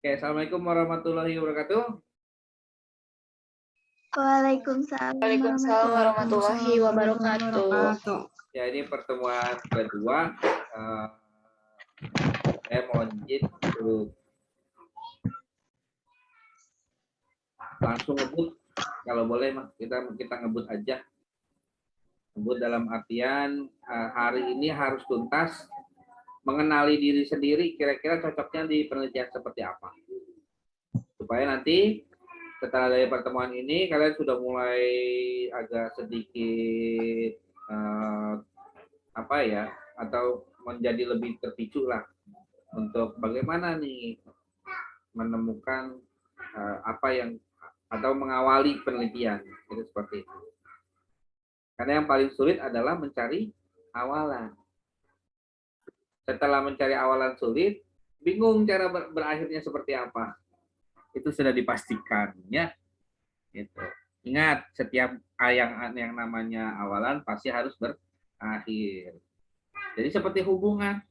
Oke, assalamualaikum warahmatullahi wabarakatuh. Waalaikumsalam Waalaikumsalam warahmatullahi wabarakatuh. Ya, ini pertemuan kedua. Saya mohon izin untuk langsung ngebut. Kalau boleh, kita ngebut aja. Ngebut dalam artian hari ini harus tuntas mengenali diri sendiri. Kira-kira cocoknya di penelitian seperti apa? Supaya nanti setelah dari pertemuan ini kalian sudah mulai agak sedikit atau menjadi lebih terpicu lah untuk bagaimana nih menemukan apa yang atau mengawali penelitian itu seperti itu. Karena yang paling sulit adalah mencari awalan. Setelah mencari awalan sulit, bingung cara berakhirnya seperti apa. Itu sudah dipastikan ya. Itu. Ingat, setiap yang namanya awalan pasti harus berakhir. Jadi seperti hubungan.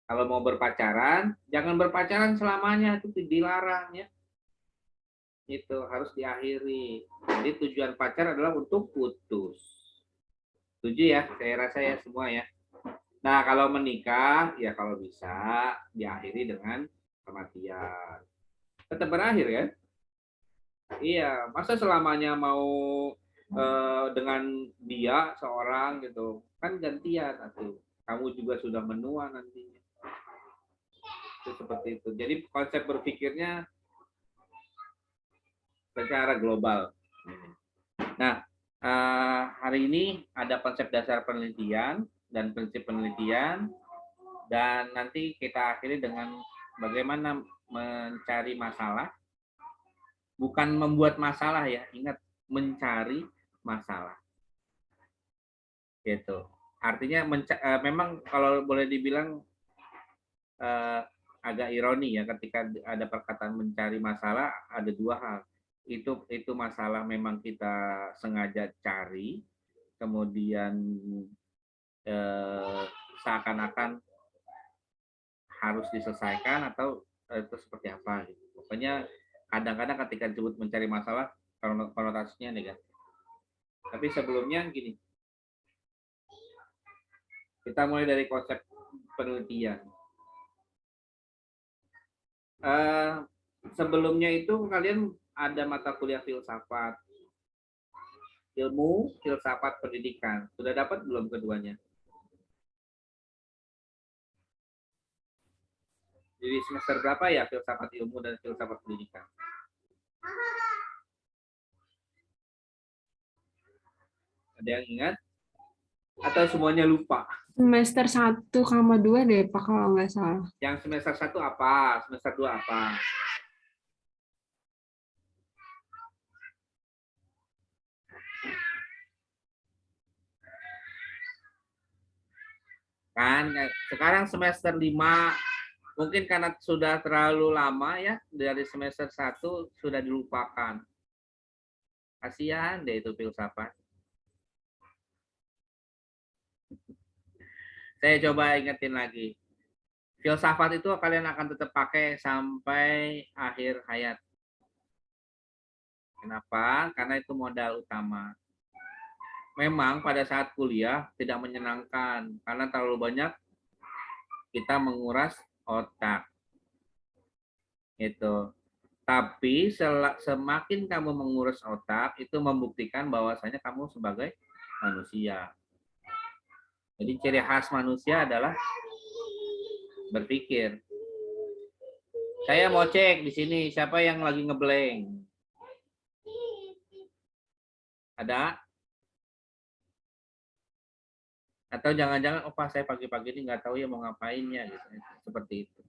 Kalau mau berpacaran, jangan berpacaran selamanya, itu dilarang ya. Itu harus diakhiri. Jadi tujuan pacar adalah untuk putus. Setuju ya? Saya rasa ya semua ya. Nah, kalau menikah, ya kalau bisa diakhiri dengan kematian. Tetap berakhir ya? Iya, masa selamanya mau dengan dia seorang gitu. Kan gantian atuh. Kamu juga sudah menua nantinya. Itu seperti itu. Jadi konsep berpikirnya secara global. Nah, hari ini ada konsep dasar penelitian dan prinsip penelitian, dan nanti kita akhiri dengan bagaimana mencari masalah, bukan membuat masalah ya, ingat mencari masalah. Gitu. Artinya memang kalau boleh dibilang agak ironi ya ketika ada perkataan mencari masalah, ada dua hal. Itu masalah memang kita sengaja cari, kemudian seakan-akan harus diselesaikan atau itu seperti apa gitu. Pokoknya kadang-kadang ketika disebut mencari masalah konotasinya negatif. Tapi sebelumnya gini, kita mulai dari konsep penelitian. Sebelumnya itu kalian ada mata kuliah filsafat, ilmu filsafat pendidikan. Sudah dapat belum keduanya? Jadi semester berapa ya filsafat ilmu dan filsafat pendidikan? Ada yang ingat? Atau semuanya lupa? Semester 1 sama 2 deh, Pak, kalau nggak salah. Yang semester 1 apa? Semester 2 apa? Kan sekarang semester 5, mungkin karena sudah terlalu lama ya, dari semester 1 sudah dilupakan. Kasihan deh itu filsafat. Saya coba ingetin lagi. Filsafat itu kalian akan tetap pakai sampai akhir hayat. Kenapa? Karena itu modal utama. Memang pada saat kuliah tidak menyenangkan karena terlalu banyak kita menguras otak. Itu. Tapi semakin kamu menguras otak, itu membuktikan bahwasanya kamu sebagai manusia. Jadi ciri khas manusia adalah berpikir. Saya mau cek di sini siapa yang lagi ngeblank. Ada? Atau jangan-jangan oh pas saya pagi-pagi ini nggak tahu ya mau ngapainnya gitu. Seperti itu.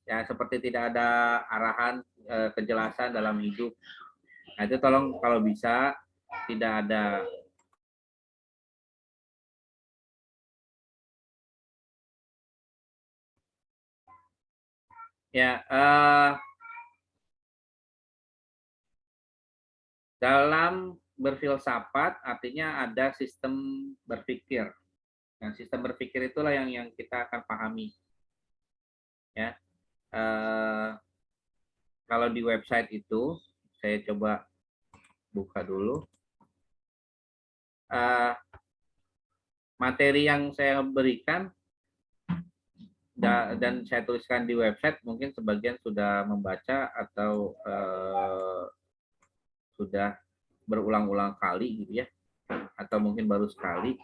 Ya seperti tidak ada arahan kejelasan dalam hidup. Nah itu tolong kalau bisa tidak ada ya dalam berfilsafat artinya ada sistem berpikir. Nah, sistem berpikir itulah yang kita akan pahami. Ya. Eh, kalau di website itu, saya coba buka dulu. Eh, materi yang saya berikan dan saya tuliskan di website, mungkin sebagian sudah membaca atau sudah berulang-ulang kali gitu ya, atau mungkin baru sekali.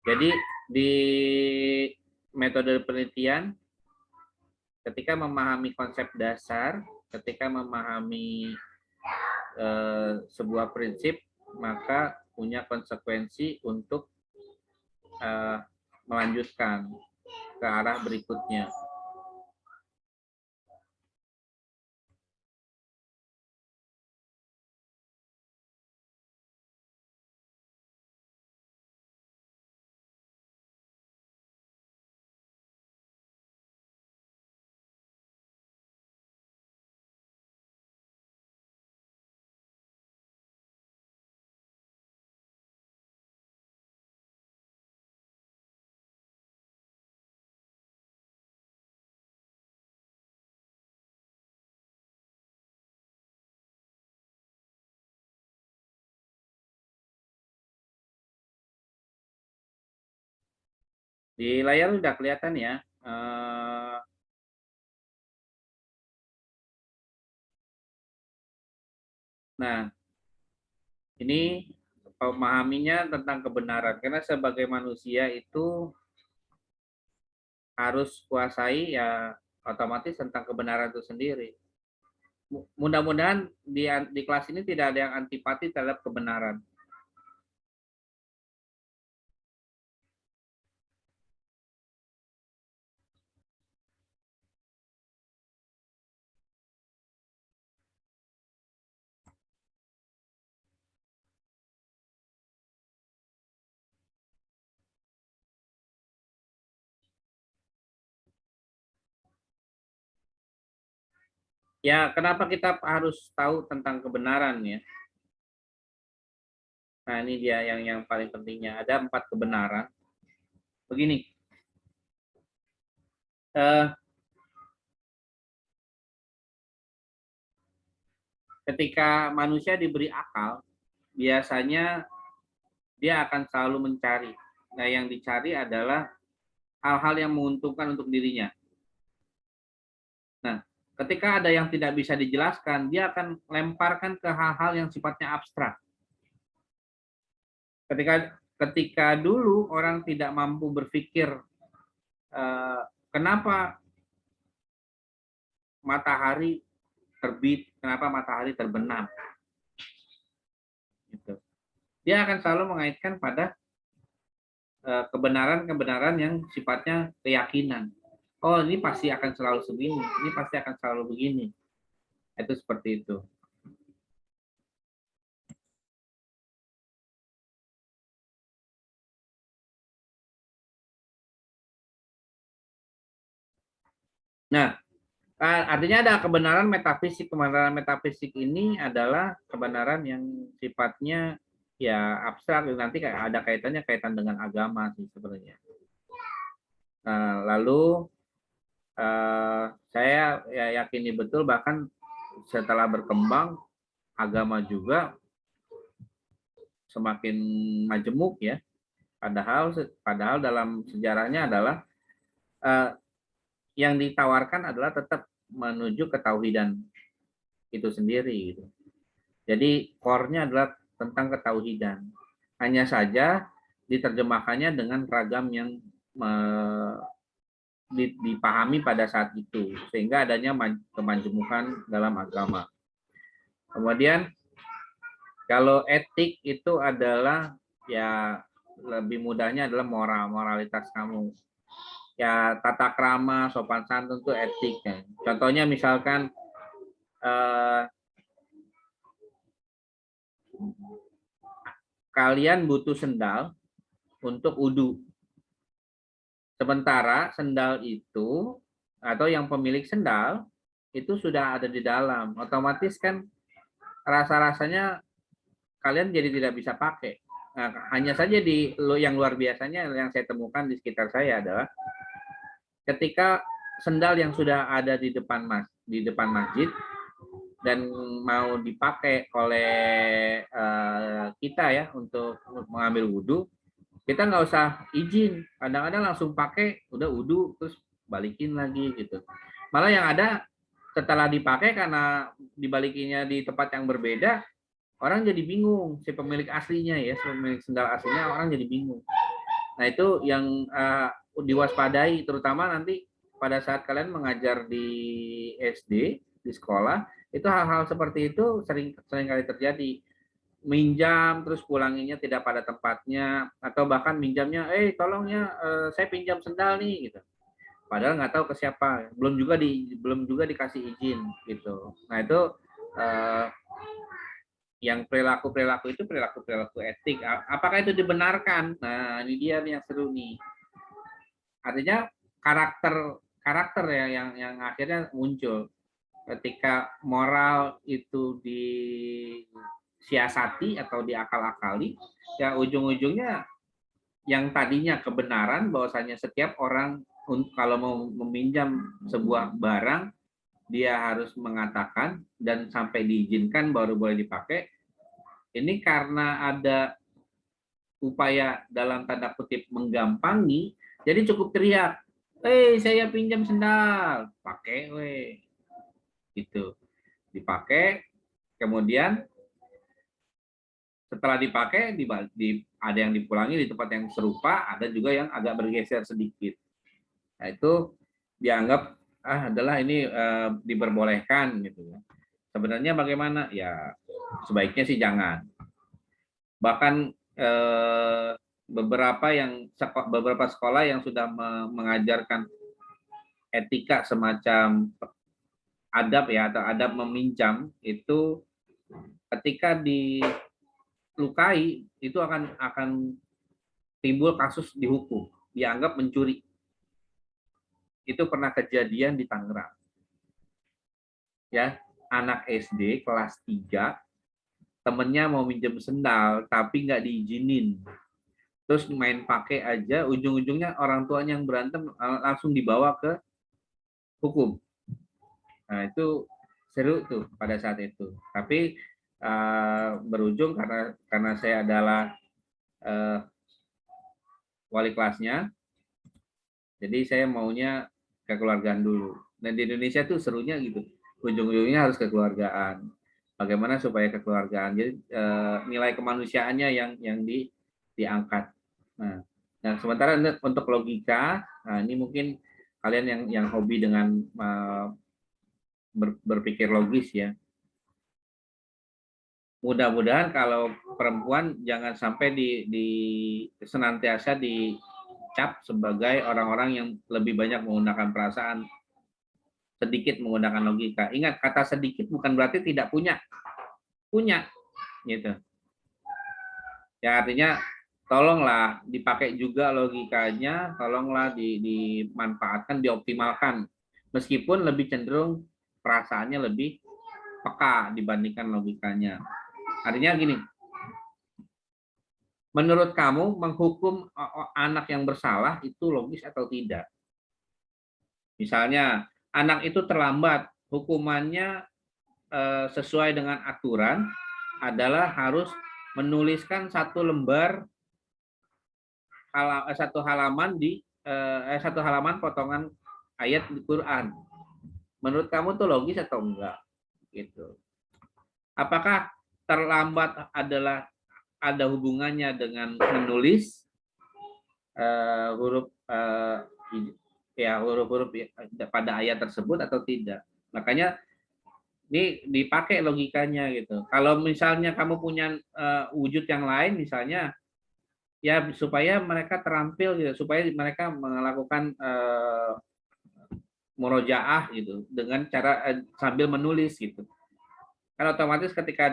Jadi di metode penelitian, ketika memahami konsep dasar, ketika memahami sebuah prinsip, maka punya konsekuensi untuk melanjutkan ke arah berikutnya. Di layar sudah kelihatan ya. Nah, ini memahaminya tentang kebenaran. Karena sebagai manusia itu harus kuasai ya otomatis tentang kebenaran itu sendiri. Mudah-mudahan di kelas ini tidak ada yang antipati terhadap kebenaran. Ya, kenapa kita harus tahu tentang kebenaran ya? Nah, ini dia yang paling pentingnya. Ada 4 kebenaran. Begini, ketika manusia diberi akal, biasanya dia akan selalu mencari. Nah, yang dicari adalah hal-hal yang menguntungkan untuk dirinya. Nah, ketika ada yang tidak bisa dijelaskan, dia akan lemparkan ke hal-hal yang sifatnya abstrak. Ketika dulu orang tidak mampu berpikir kenapa matahari terbit, kenapa matahari terbenam, gitu. Dia akan selalu mengaitkan pada kebenaran-kebenaran yang sifatnya keyakinan. Oh, ini pasti akan selalu begini, ini pasti akan selalu begini. Itu seperti itu. Nah, artinya ada kebenaran metafisik. Kebenaran metafisik ini adalah kebenaran yang sifatnya ya abstrak, nanti ada kaitan dengan agama sih sebenarnya. Lalu saya ya yakini betul, bahkan setelah berkembang agama juga semakin majemuk ya. Padahal dalam sejarahnya adalah yang ditawarkan adalah tetap menuju ketauhidan itu sendiri gitu. Jadi core-nya adalah tentang ketauhidan. Hanya saja diterjemahkannya dengan ragam yang dipahami pada saat itu, sehingga adanya kemajemukan dalam agama. Kemudian kalau etik itu adalah ya lebih mudahnya adalah moralitas kamu. Ya tata krama, sopan santun itu etik. Ya. Contohnya misalkan kalian butuh sendal untuk wudhu. Sementara sendal itu atau yang pemilik sendal itu sudah ada di dalam. Otomatis kan rasa-rasanya kalian jadi tidak bisa pakai. Nah, hanya saja yang luar biasanya yang saya temukan di sekitar saya adalah ketika sendal yang sudah ada di depan masjid dan mau dipakai oleh kita ya untuk mengambil wudhu, kita nggak usah izin. Kadang-kadang langsung pakai, udah wudhu terus balikin lagi gitu. Malah yang ada setelah dipakai karena dibalikinnya di tempat yang berbeda, orang jadi bingung. Si pemilik aslinya ya, si pemilik sendal aslinya orang jadi bingung. Nah itu yang diwaspadai, terutama nanti pada saat kalian mengajar di SD, di sekolah, itu hal-hal seperti itu sering kali terjadi. Minjam terus pulanginya tidak pada tempatnya, atau bahkan minjamnya, tolong ya, saya pinjam sendal nih gitu. Padahal nggak tahu ke siapa, belum juga dikasih izin gitu. Nah itu yang perilaku itu perilaku etik. Apakah itu dibenarkan? Nah ini dia nih yang seru nih. Artinya karakter ya yang akhirnya muncul ketika moral itu disiasati atau diakal-akali, ya ujung-ujungnya yang tadinya kebenaran bahwasanya setiap orang kalau mau meminjam sebuah barang dia harus mengatakan dan sampai diizinkan baru boleh dipakai. Ini karena ada upaya dalam tanda kutip menggampangi, jadi cukup teriak, saya pinjam sendal, pakai gitu. Dipakai, kemudian setelah dipakai ada yang dipulangi di tempat yang serupa, ada juga yang agak bergeser sedikit. Nah itu dianggap adalah ini diperbolehkan gitu ya. Sebenarnya bagaimana? Ya sebaiknya sih jangan. Bahkan beberapa sekolah yang sudah mengajarkan etika semacam adab ya, atau adab meminjam, itu ketika dilukai itu akan timbul kasus dihukum, dianggap mencuri. Itu pernah kejadian di Tangerang. Ya, anak SD kelas 3, temennya mau minjem sendal tapi nggak diizinin. Terus main pakai aja, ujung-ujungnya orang tuanya yang berantem langsung dibawa ke hukum. Nah, itu seru tuh pada saat itu. Tapi berujung karena saya adalah wali kelasnya, jadi saya maunya kekeluargaan dulu. Dan di Indonesia tuh serunya gitu, ujung-ujungnya harus kekeluargaan. Bagaimana supaya kekeluargaan, jadi nilai kemanusiaannya yang diangkat. Nah, sementara untuk logika, nah ini mungkin kalian yang hobi dengan berpikir logis ya. Mudah-mudahan kalau perempuan jangan sampai senantiasa dicap sebagai orang-orang yang lebih banyak menggunakan perasaan, sedikit menggunakan logika. Ingat, kata sedikit bukan berarti tidak punya gitu. Ya artinya tolonglah dipakai juga logikanya, tolonglah dimanfaatkan, dioptimalkan, meskipun lebih cenderung perasaannya lebih peka dibandingkan logikanya. Artinya gini, menurut kamu menghukum anak yang bersalah itu logis atau tidak? Misalnya anak itu terlambat, hukumannya sesuai dengan aturan adalah harus menuliskan satu halaman potongan ayat di Quran. Menurut kamu tuh logis atau enggak? Gitu. Apakah terlambat ada hubungannya dengan menulis huruf pada ayat tersebut atau tidak? Makanya ini dipakai logikanya gitu. Kalau misalnya kamu punya wujud yang lain, misalnya ya supaya mereka terampil gitu, supaya mereka melakukan murojaah gitu dengan cara sambil menulis gitu. Kan otomatis ketika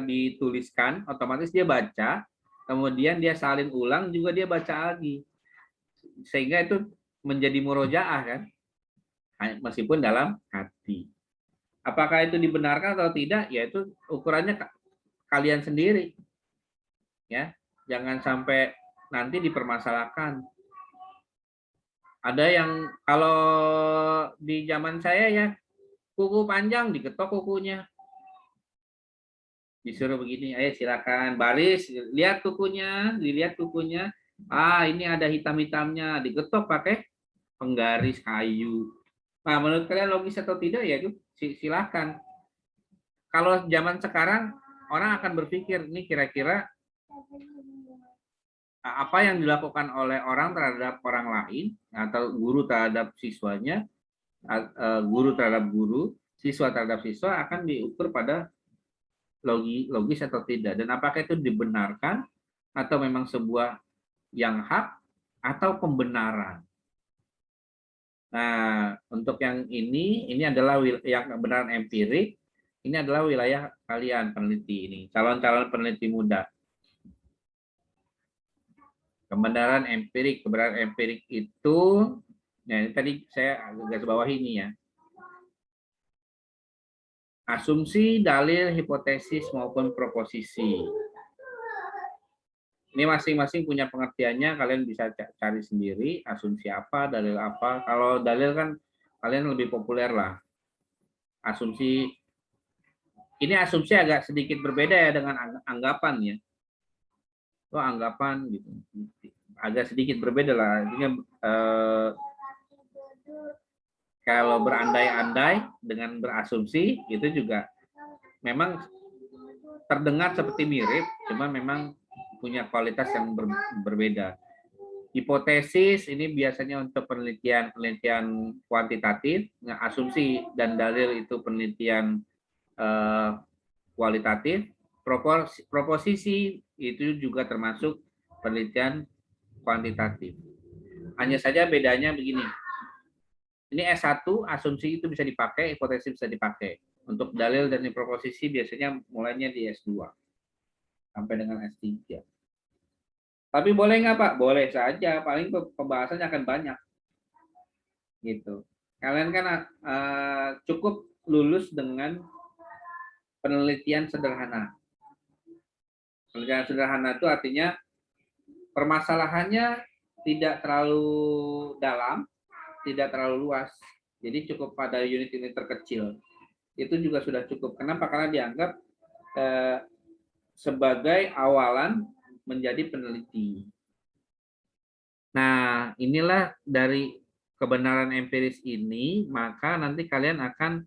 dituliskan, otomatis dia baca, kemudian dia salin ulang juga dia baca lagi, sehingga itu menjadi murojaah kan, meskipun dalam hati. Apakah itu dibenarkan atau tidak? Ya itu ukurannya kalian sendiri. Ya, jangan sampai nanti dipermasalahkan. Ada yang kalau di zaman saya ya, kuku panjang diketok kukunya. Disuruh begini, ayo silakan baris, lihat kukunya, dilihat kukunya. Ah, ini ada hitam-hitamnya, digetok pakai penggaris kayu. Nah, menurut kalian logis atau tidak ya itu silakan. Kalau zaman sekarang orang akan berpikir ini kira-kira apa yang dilakukan oleh orang terhadap orang lain atau guru terhadap siswanya, guru terhadap guru, siswa terhadap siswa akan diukur pada logis atau tidak, dan apakah itu dibenarkan atau memang sebuah yang hak atau pembenaran. Nah, untuk yang ini adalah yang kebenaran empirik, ini adalah wilayah kalian peneliti ini, calon-calon peneliti muda. Kebenaran empirik itu, ya ini tadi saya garis bawah ini ya. Asumsi, dalil, hipotesis maupun proposisi. Ini masing-masing punya pengertiannya, kalian bisa cari sendiri, asumsi apa, dalil apa. Kalau dalil kan kalian lebih populer lah. Asumsi, ini asumsi agak sedikit berbeda ya dengan anggapan ya. Oh, anggapan gitu. Agak sedikit berbeda lah. Artinya kalau berandai-andai dengan berasumsi, itu juga memang terdengar seperti mirip, cuma memang punya kualitas yang berbeda. Hipotesis ini biasanya untuk penelitian kuantitatif, nah, asumsi dan dalil itu penelitian kualitatif, proposisi itu juga termasuk penelitian kuantitatif. Hanya saja bedanya begini. Ini S1 asumsi itu bisa dipakai, hipotesis bisa dipakai. Untuk dalil dan proposisi biasanya mulainya di S2 sampai dengan S3. Tapi boleh nggak Pak? Boleh saja, paling pembahasannya akan banyak. Gitu. Kalian kan cukup lulus dengan penelitian sederhana. Penelitian sederhana itu artinya permasalahannya tidak terlalu dalam, tidak terlalu luas. Jadi cukup pada unit-unit terkecil. Itu juga sudah cukup. Kenapa? Karena dianggap sebagai awalan menjadi peneliti. Nah, inilah dari kebenaran empiris ini, maka nanti kalian akan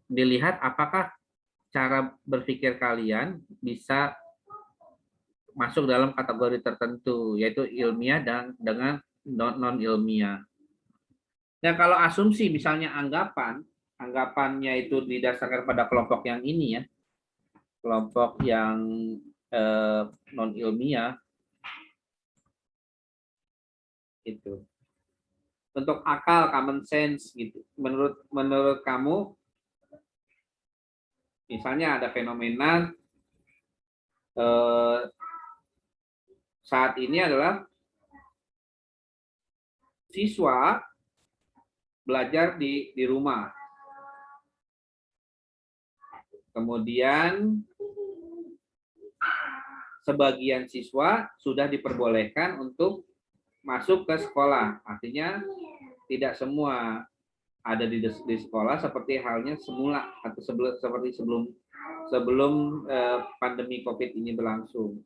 dilihat apakah cara berpikir kalian bisa masuk dalam kategori tertentu, yaitu ilmiah dan dengan non-ilmiah. Nah, kalau asumsi misalnya anggapannya itu didasarkan pada kelompok yang ini ya, kelompok yang non-ilmiah, itu untuk akal, common sense gitu. Menurut kamu, misalnya ada fenomena saat ini adalah siswa belajar di rumah. Kemudian sebagian siswa sudah diperbolehkan untuk masuk ke sekolah. Artinya tidak semua ada di sekolah seperti halnya semula atau seperti sebelum pandemi COVID ini berlangsung.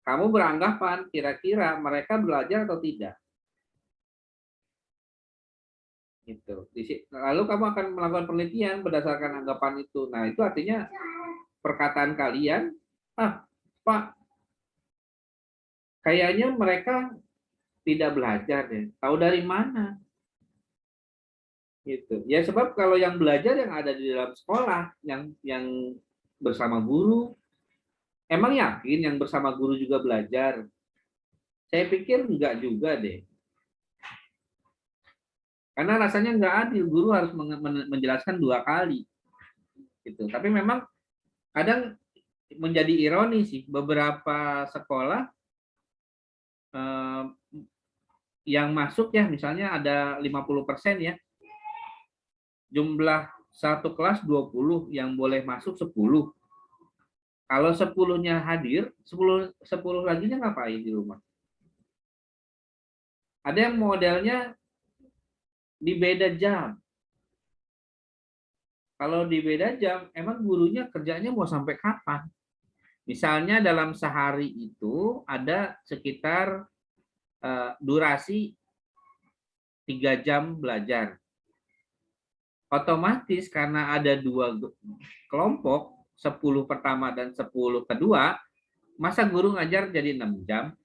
Kamu beranggapan kira-kira mereka belajar atau tidak? Gitu. Lalu kamu akan melakukan penelitian berdasarkan anggapan itu. Nah, itu artinya perkataan kalian, Pak, kayaknya mereka tidak belajar deh. Tahu dari mana? Gitu. Ya sebab kalau yang belajar yang ada di dalam sekolah, yang bersama guru, emang yakin yang bersama guru juga belajar? Saya pikir enggak juga deh. Karena rasanya enggak adil, guru harus menjelaskan 2 kali. Gitu. Tapi memang kadang menjadi ironi sih, beberapa sekolah yang masuk ya, misalnya ada 50% ya, jumlah Satu kelas 20 yang boleh masuk 10. Kalau 10-nya hadir, 10 laginya ngapain di rumah? Ada yang modelnya di beda jam. Kalau di beda jam, emang gurunya kerjanya mau sampai kapan? Misalnya dalam sehari itu ada sekitar durasi 3 jam belajar. Otomatis karena ada 2 kelompok, 10 pertama dan 10 kedua, masa guru ngajar jadi 6 jam?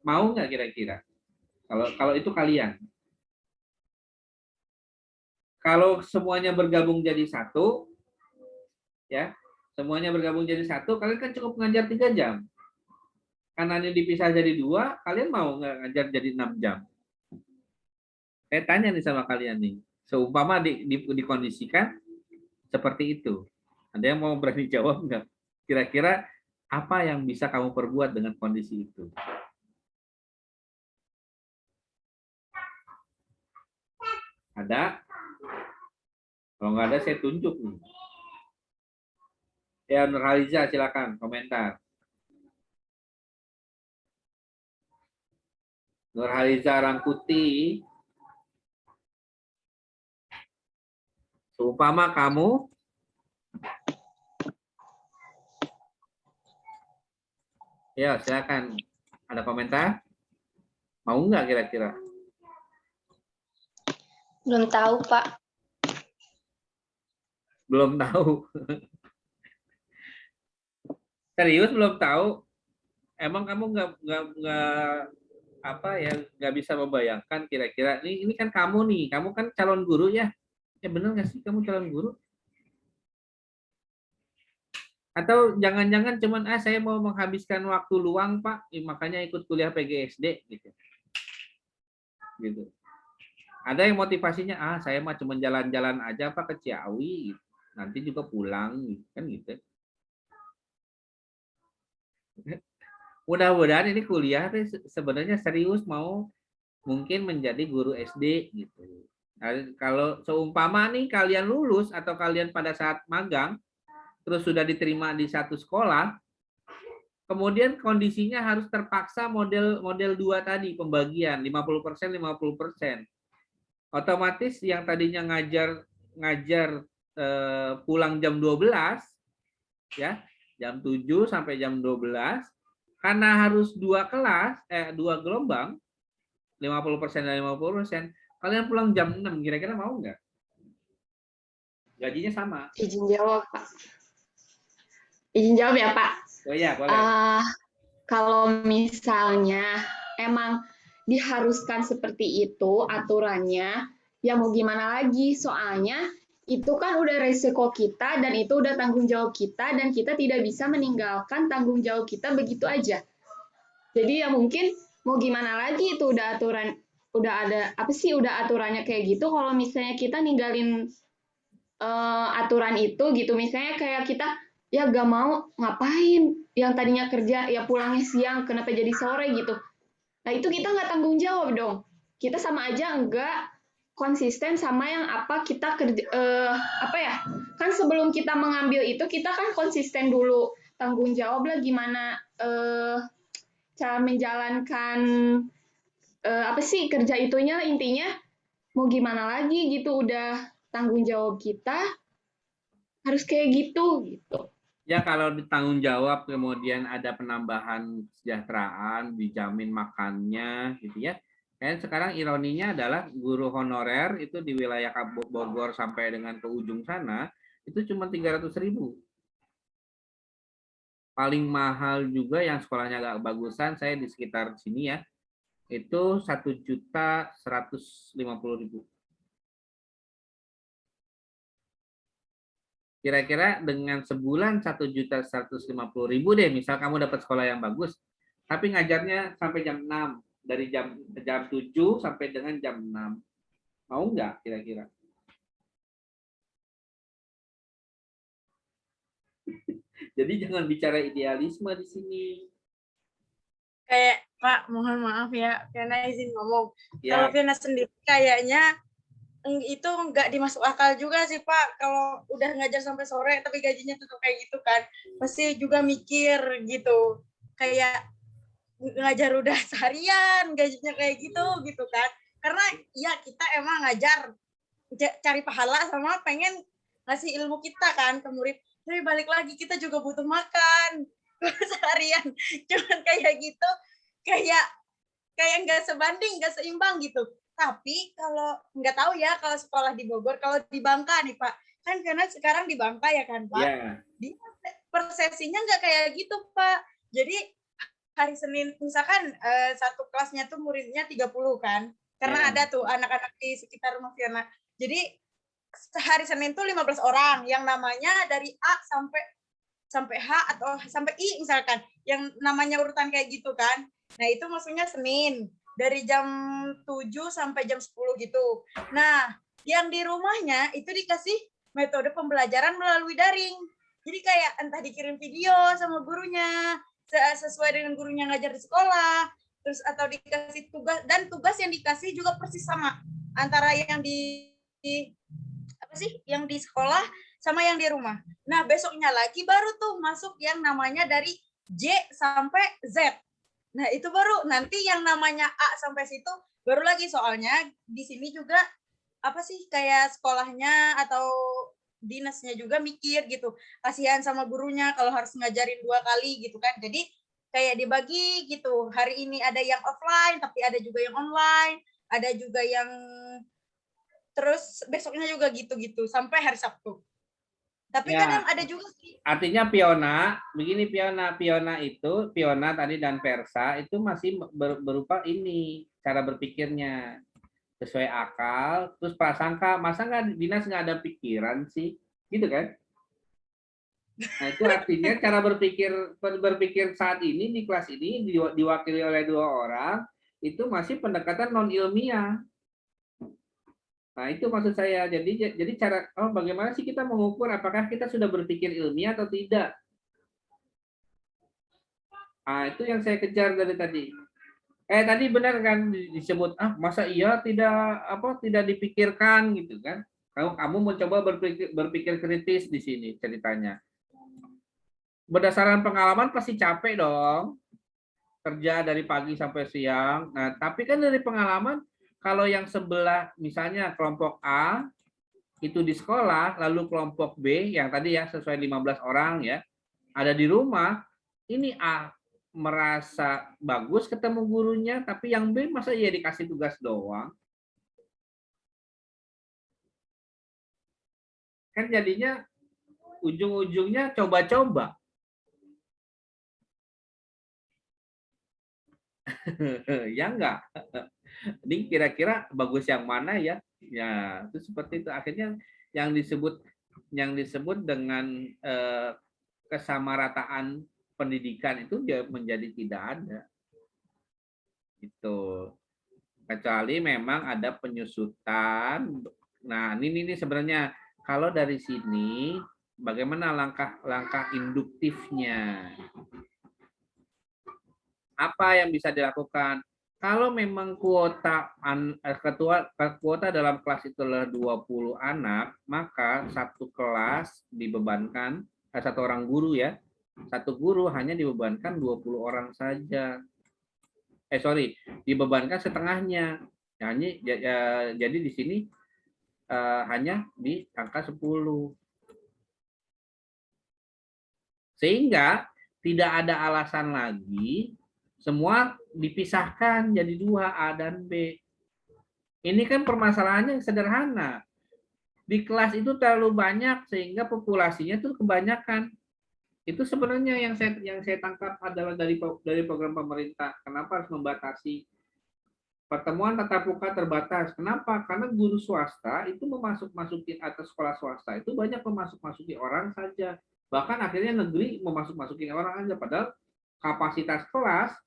Mau nggak kira-kira? Kalau itu kalian. Kalau semuanya bergabung jadi satu, ya, semuanya bergabung jadi satu, kalian kan cukup ngajar 3 jam. Karena ini dipisah jadi 2, kalian mau nggak ngajar jadi 6 jam? Saya tanya nih sama kalian nih, seumpama dikondisikan seperti itu. Ada yang mau berani jawab nggak? Kira-kira apa yang bisa kamu perbuat dengan kondisi itu? Ada? Kalau nggak ada, saya tunjuk nih. Ya, Nurhaliza, silakan komentar. Nurhaliza Rangkuti, seumpama kamu ya silakan, ada komentar? Mau nggak kira-kira? Belum tahu, Pak. Belum tahu. Serius belum tahu? Emang kamu nggak bisa membayangkan kira-kira ini kan kamu kan calon guru ya? Ya benar nggak sih kamu calon guru? Atau jangan-jangan cuman saya mau menghabiskan waktu luang Pak, makanya ikut kuliah PGSD gitu. Gitu. Ada yang motivasinya saya mah cuma jalan-jalan aja Pak ke Ciawi, gitu. Nanti juga pulang kan gitu. Mudah-mudahan ini kuliah sebenarnya serius mau mungkin menjadi guru SD gitu. Nah, kalau seumpama nih kalian lulus atau kalian pada saat magang terus sudah diterima di satu sekolah, kemudian kondisinya harus terpaksa model 2 tadi, pembagian 50%, 50%. Otomatis yang tadinya ngajar pulang jam 12 ya, jam 7 sampai jam 12, karena harus 2 kelas, 2 gelombang, 50% dan 50%, kalian pulang jam 6, kira-kira mau nggak? Gajinya sama. Izin jawab, Pak. Izin jawab ya, Pak. Oh iya, boleh. Kalau misalnya emang diharuskan seperti itu aturannya, ya mau gimana lagi? Soalnya itu kan udah resiko kita dan itu udah tanggung jawab kita dan kita tidak bisa meninggalkan tanggung jawab kita begitu aja. Jadi ya mungkin mau gimana lagi, itu udah aturan, udah ada apa sih, udah aturannya kayak gitu. Kalau misalnya kita ninggalin aturan itu gitu, misalnya kayak kita ya gak mau, ngapain yang tadinya kerja ya pulangnya siang kenapa jadi sore gitu. Nah itu kita nggak tanggung jawab dong, kita sama aja nggak konsisten sama yang apa kita kerja, apa ya, kan sebelum kita mengambil itu kita kan konsisten dulu, tanggung jawab lah gimana cara menjalankan apa sih kerja itunya, intinya mau gimana lagi gitu, udah tanggung jawab kita harus kayak gitu. Ya kalau ditanggung jawab kemudian ada penambahan kesejahteraan, dijamin makannya gitu ya. Dan sekarang ironinya adalah guru honorer itu di wilayah Bogor sampai dengan ke ujung sana itu cuma 300.000. Paling mahal juga yang sekolahnya agak bagusan, saya di sekitar sini ya, itu 1.150.000. Kira-kira dengan sebulan 1.150.000 deh, misal kamu dapat sekolah yang bagus, tapi ngajarnya sampai jam 6, dari jam 7 sampai dengan jam 6. Mau nggak kira-kira? Jadi jangan bicara idealisme di sini. Kayak Pak, mohon maaf ya, Fiana izin ngomong. Ya. Kalau Fiana sendiri kayaknya itu nggak dimasuk akal juga sih Pak, kalau udah ngajar sampai sore tapi gajinya tetap kayak gitu kan, pasti juga mikir gitu, kayak ngajar udah seharian gajinya kayak gitu kan, karena ya kita emang ngajar cari pahala sama pengen ngasih ilmu kita kan ke murid, tapi balik lagi kita juga butuh makan seharian, cuman kayak gitu, kayak kayak nggak sebanding, nggak seimbang gitu. Tapi kalau nggak tahu ya kalau sekolah di Bogor, kalau di Bangka nih Pak, kan karena sekarang di Bangka ya kan Pak, Ya, di persesinya nggak kayak gitu Pak. Jadi hari Senin misalkan satu kelasnya tuh muridnya 30 kan, karena ya, ada tuh anak-anak di sekitar rumah Fiona. Jadi hari Senin tuh 15 orang yang namanya dari A sampai sampai H atau sampai I misalkan, yang namanya urutan kayak gitu kan. Nah, itu maksudnya Senin dari jam 7 sampai jam 10 gitu. Nah, yang di rumahnya itu dikasih metode pembelajaran melalui daring. Jadi kayak entah dikirim video sama gurunya, sesuai dengan gurunya ngajar di sekolah, terus atau dikasih tugas, dan tugas yang dikasih juga persis sama antara yang di apa sih, yang di sekolah sama yang di rumah. Nah, besoknya lagi baru tuh masuk yang namanya dari J sampai Z. Nah, itu baru nanti yang namanya A sampai situ baru lagi, soalnya di sini juga apa sih, kayak sekolahnya atau dinasnya juga mikir gitu. Kasihan sama gurunya kalau harus ngajarin 2 kali gitu kan. Jadi kayak dibagi gitu. Hari ini ada yang offline tapi ada juga yang online, ada juga yang terus besoknya juga gitu-gitu sampai hari Sabtu. Tapi kadang ya. ada juga sih. Artinya Piona, begini Piona itu, Piona tadi dan Persa itu masih berupa ini cara berpikirnya sesuai akal, terus prasangka, masa nggak dinas nggak ada pikiran sih, gitu kan? Nah itu artinya cara berpikir saat ini di kelas ini diwakili oleh 2 orang itu masih pendekatan non ilmiah. Nah, itu maksud saya. Jadi cara bagaimana sih kita mengukur apakah kita sudah berpikir ilmiah atau tidak? Ah, itu yang saya kejar dari tadi. Tadi benar kan disebut masa iya tidak dipikirkan gitu kan? Kamu mencoba berpikir kritis di sini ceritanya. Berdasarkan pengalaman pasti capek dong kerja dari pagi sampai siang. Nah, tapi kan dari pengalaman kalau yang sebelah misalnya kelompok A itu di sekolah, lalu kelompok B yang tadi ya sesuai 15 orang ya, ada di rumah, ini A merasa bagus ketemu gurunya, tapi yang B masa iya dikasih tugas doang? Kan jadinya ujung-ujungnya coba-coba. Ya enggak? Ini kira-kira bagus yang mana ya? Ya, itu seperti itu. Akhirnya yang disebut dengan kesamarataan pendidikan itu menjadi tidak ada. Itu kecuali memang ada penyusutan. Nah, ini sebenarnya kalau dari sini bagaimana langkah-langkah induktifnya? Apa yang bisa dilakukan? Kalau memang kuota dalam kelas itu adalah 20 anak, maka satu kelas dibebankan satu orang guru ya. Satu guru hanya dibebankan 20 orang saja. Dibebankan setengahnya. Jadi di sini hanya di angka 10. Sehingga tidak ada alasan lagi semua dipisahkan jadi 2, A dan B. Ini kan permasalahannya yang sederhana. Di kelas itu terlalu banyak sehingga populasinya itu kebanyakan. Itu sebenarnya yang saya tangkap adalah dari program pemerintah. Kenapa harus membatasi pertemuan tatap muka terbatas? Kenapa? Karena guru swasta itu masukin atau sekolah swasta itu banyak memasuk-masuki orang saja. Bahkan akhirnya negeri memasuk-masukin orang aja. Padahal kapasitas kelas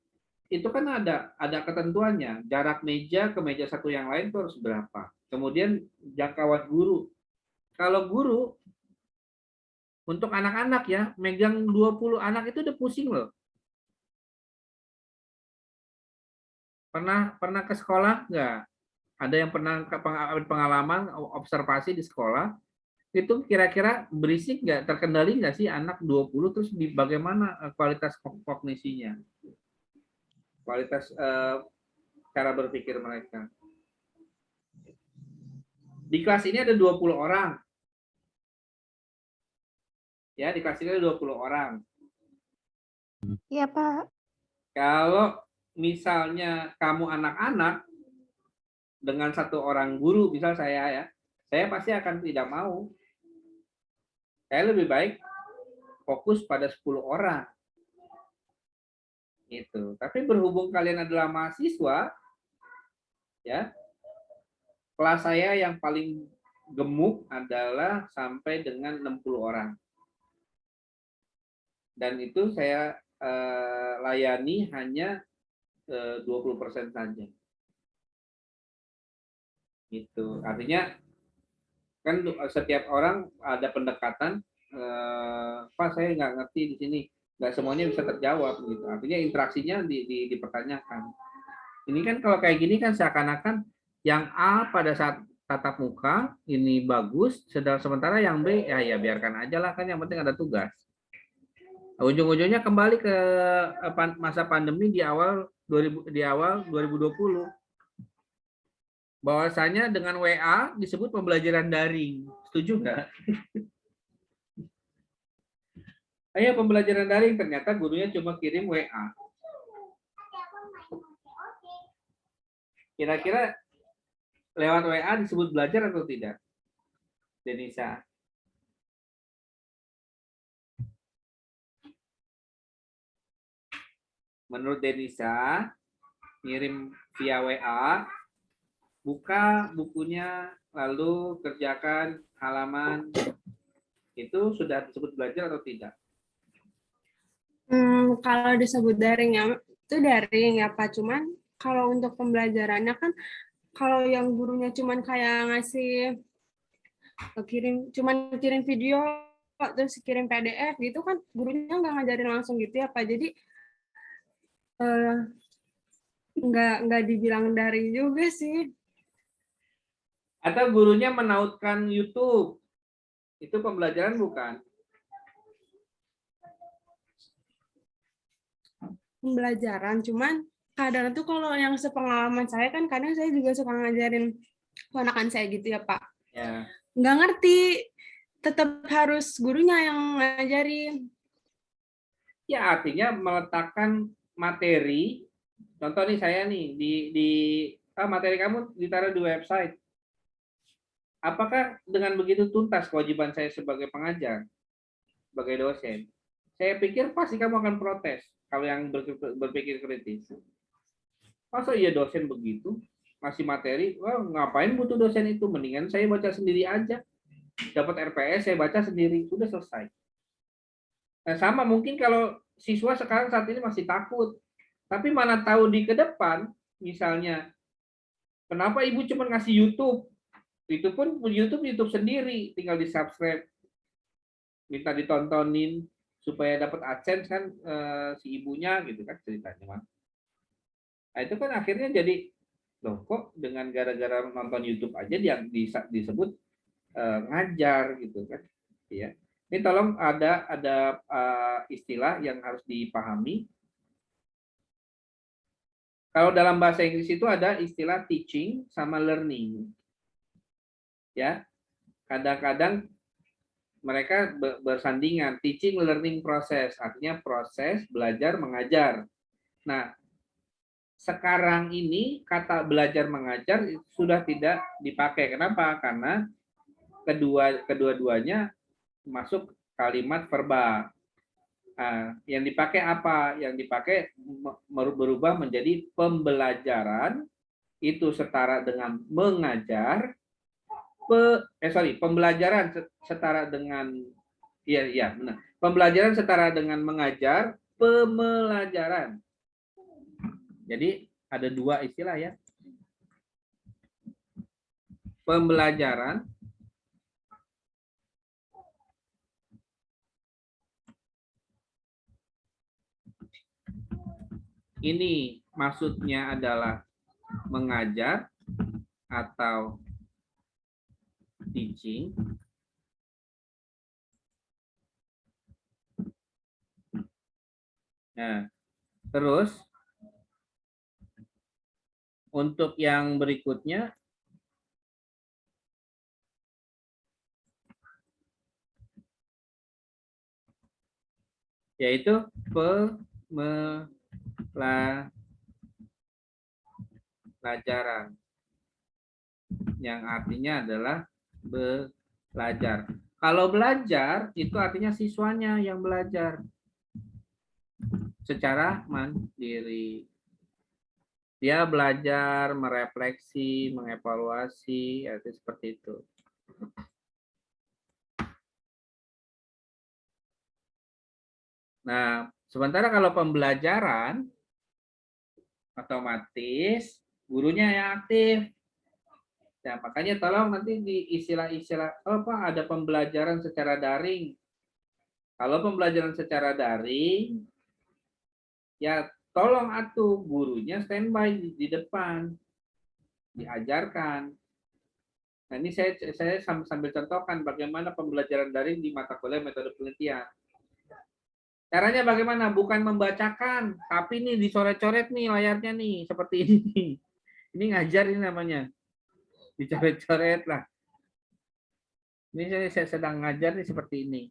itu kan ada ketentuannya. Jarak meja ke meja satu yang lain itu harus berapa. Kemudian jangkauan guru. Kalau guru untuk anak-anak ya, megang 20 anak itu udah pusing loh. Pernah ke sekolah nggak? Ada yang pernah pengalaman observasi di sekolah, itu kira-kira berisik nggak, terkendali nggak sih anak 20, terus bagaimana kualitas kognisinya, kualitas cara berpikir mereka. Di kelas ini ada 20 orang. Ya, di kelas ini ada 20 orang. Iya, Pak. Kalau misalnya kamu anak-anak dengan satu orang guru, misal saya pasti akan tidak mau. Saya lebih baik fokus pada 10 orang. Gitu. Tapi berhubung kalian adalah mahasiswa, ya, kelas saya yang paling gemuk adalah sampai dengan 60 orang. Dan itu saya layani hanya 20% saja. Gitu. Artinya kan setiap orang ada pendekatan, Pak saya nggak ngerti di sini, nggak semuanya bisa terjawab gitu. Artinya interaksinya dipertanyakan. Ini kan kalau kayak gini kan seakan-akan yang A pada saat tatap muka ini bagus, sedang sementara yang B ya biarkan aja lah, kan yang penting ada tugas. Ujung-ujungnya kembali ke masa pandemi di awal 2020. Bahwasanya dengan WA disebut pembelajaran daring. Setuju nggak? Ayo pembelajaran daring, ternyata gurunya cuma kirim WA. Kira-kira lewat WA disebut belajar atau tidak? Denisa. Menurut Denisa, ngirim via WA, buka bukunya, lalu kerjakan halaman, itu sudah disebut belajar atau tidak? Kalau disebut daring ya, itu daring ya Pak. Cuman kalau untuk pembelajarannya kan, kalau yang gurunya cuman kayak ngasih kirim video terus kirim PDF gitu kan, gurunya nggak ngajarin langsung gitu ya Pak. Jadi nggak dibilang daring juga sih. Atau gurunya menautkan YouTube, itu pembelajaran bukan? Pembelajaran, cuman kadang tuh kalau yang sepengalaman saya kan, kadang saya juga suka ngajarin ponakan saya gitu ya Pak. Ya. Nggak ngerti, tetap harus gurunya yang ngajarin. Ya artinya meletakkan materi. Contoh nih saya nih materi kamu ditaruh di website. Apakah dengan begitu tuntas kewajiban saya sebagai pengajar, sebagai dosen? Saya pikir pasti kamu akan protes kalau yang berpikir kritis. Masa iya dosen begitu ngasih materi, wah ngapain butuh dosen itu, mendingan saya baca sendiri aja. Dapat RPS saya baca sendiri, sudah selesai. Nah, sama mungkin kalau siswa sekarang saat ini masih takut, tapi mana tahu di ke depan, misalnya, kenapa ibu cuma ngasih YouTube? Itu pun YouTube sendiri, tinggal di subscribe, minta ditontonin supaya dapat AdSense kan si ibunya gitu kan ceritanya. Nah itu kan akhirnya jadi, loh kok dengan gara-gara nonton YouTube aja yang disebut ngajar gitu kan? Ya. Ini tolong ada istilah yang harus dipahami. Kalau dalam bahasa Inggris itu ada istilah teaching sama learning. Ya. Kadang-kadang mereka bersandingan, teaching learning proses, artinya proses belajar mengajar. Nah, sekarang ini kata belajar mengajar sudah tidak dipakai. Kenapa? Karena kedua-duanya masuk kalimat verbal. Nah, yang dipakai apa? Yang dipakai berubah menjadi pembelajaran, itu setara dengan mengajar. Pembelajaran setara dengan benar. Pembelajaran setara dengan mengajar, pemelajaran. Jadi ada dua istilah ya. Pembelajaran ini maksudnya adalah mengajar, atau teaching. Nah, terus untuk yang berikutnya yaitu pembelajaran, yang artinya adalah belajar. Kalau belajar itu artinya siswanya yang belajar secara mandiri. Dia belajar, merefleksi, mengevaluasi, ya, seperti itu. Nah, sementara kalau pembelajaran, otomatis gurunya yang aktif. Nah, makanya tolong nanti di istilah-istilah, oh Pak, ada pembelajaran secara daring. Kalau pembelajaran secara daring, ya tolong atuh gurunya standby di depan, diajarkan. Nah, ini saya sambil contohkan bagaimana pembelajaran daring di mata kuliah metode penelitian. Caranya bagaimana? Bukan membacakan, tapi nih dicoret-coret nih layarnya nih, seperti ini. Ini ngajar ini namanya. Dicoret-coret lah. Ini saya sedang ngajar nih seperti ini.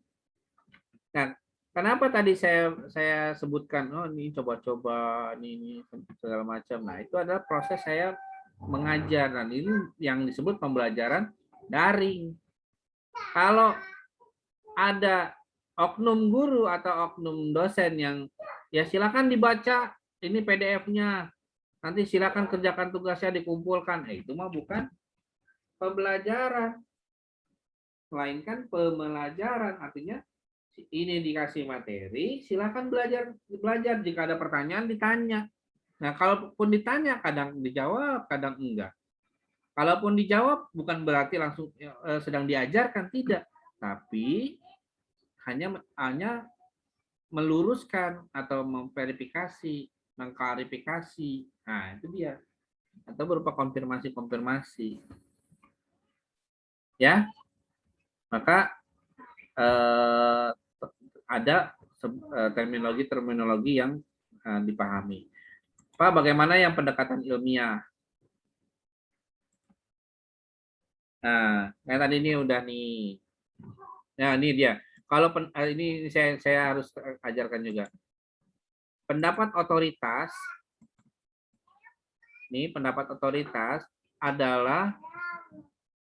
Nah, kenapa tadi saya sebutkan, oh ini coba-coba, ini segala macam. Nah, itu adalah proses saya mengajar. Dan ini yang disebut pembelajaran daring. Kalau ada oknum guru atau oknum dosen yang ya silakan dibaca ini PDF-nya, nanti silakan kerjakan tugasnya dikumpulkan, itu mah bukan pembelajaran, melainkan pembelajaran. Artinya ini dikasih materi, silakan belajar, jika ada pertanyaan ditanya. Nah, kalaupun ditanya kadang dijawab, kadang enggak. Kalaupun dijawab bukan berarti langsung sedang diajarkan, tidak, tapi hanya meluruskan atau memverifikasi, mengklarifikasi. Nah, itu dia. Atau berupa konfirmasi. Ya. Maka ada terminologi yang dipahami. Pak, bagaimana yang pendekatan ilmiah? Nah, yang tadi ini udah nih. Nah, ini dia. Kalau ini saya harus ajarkan juga. Pendapat otoritas adalah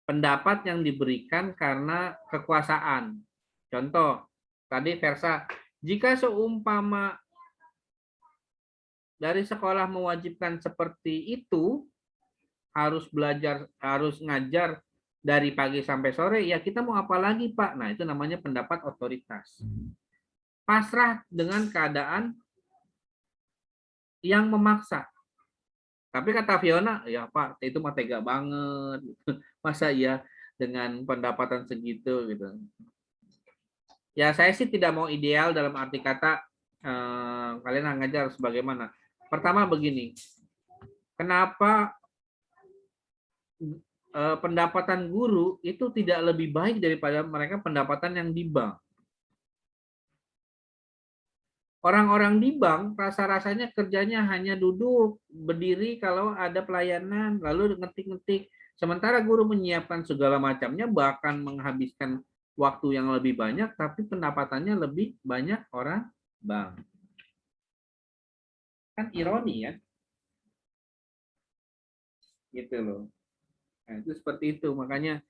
pendapat yang diberikan karena kekuasaan. Contoh, tadi Versa, jika seumpama dari sekolah mewajibkan seperti itu, harus belajar, harus ngajar dari pagi sampai sore, ya kita mau apa lagi Pak? Nah, itu namanya pendapat otoritas. Pasrah dengan keadaan yang memaksa. Tapi kata Fiona, ya Pak, itu mah tega banget. Masa ya dengan pendapatan segitu gitu. Ya saya sih tidak mau ideal dalam arti kata kalian ngajar sebagaimana. Pertama begini, kenapa pendapatan guru itu tidak lebih baik daripada mereka pendapatan yang di bank? Orang-orang di bank rasa-rasanya kerjanya hanya duduk, berdiri kalau ada pelayanan, lalu ngetik-ngetik. Sementara guru menyiapkan segala macamnya, bahkan menghabiskan waktu yang lebih banyak, tapi pendapatannya lebih banyak orang bank. Kan ironi ya? Gitu loh. Nah, itu seperti itu. Makanya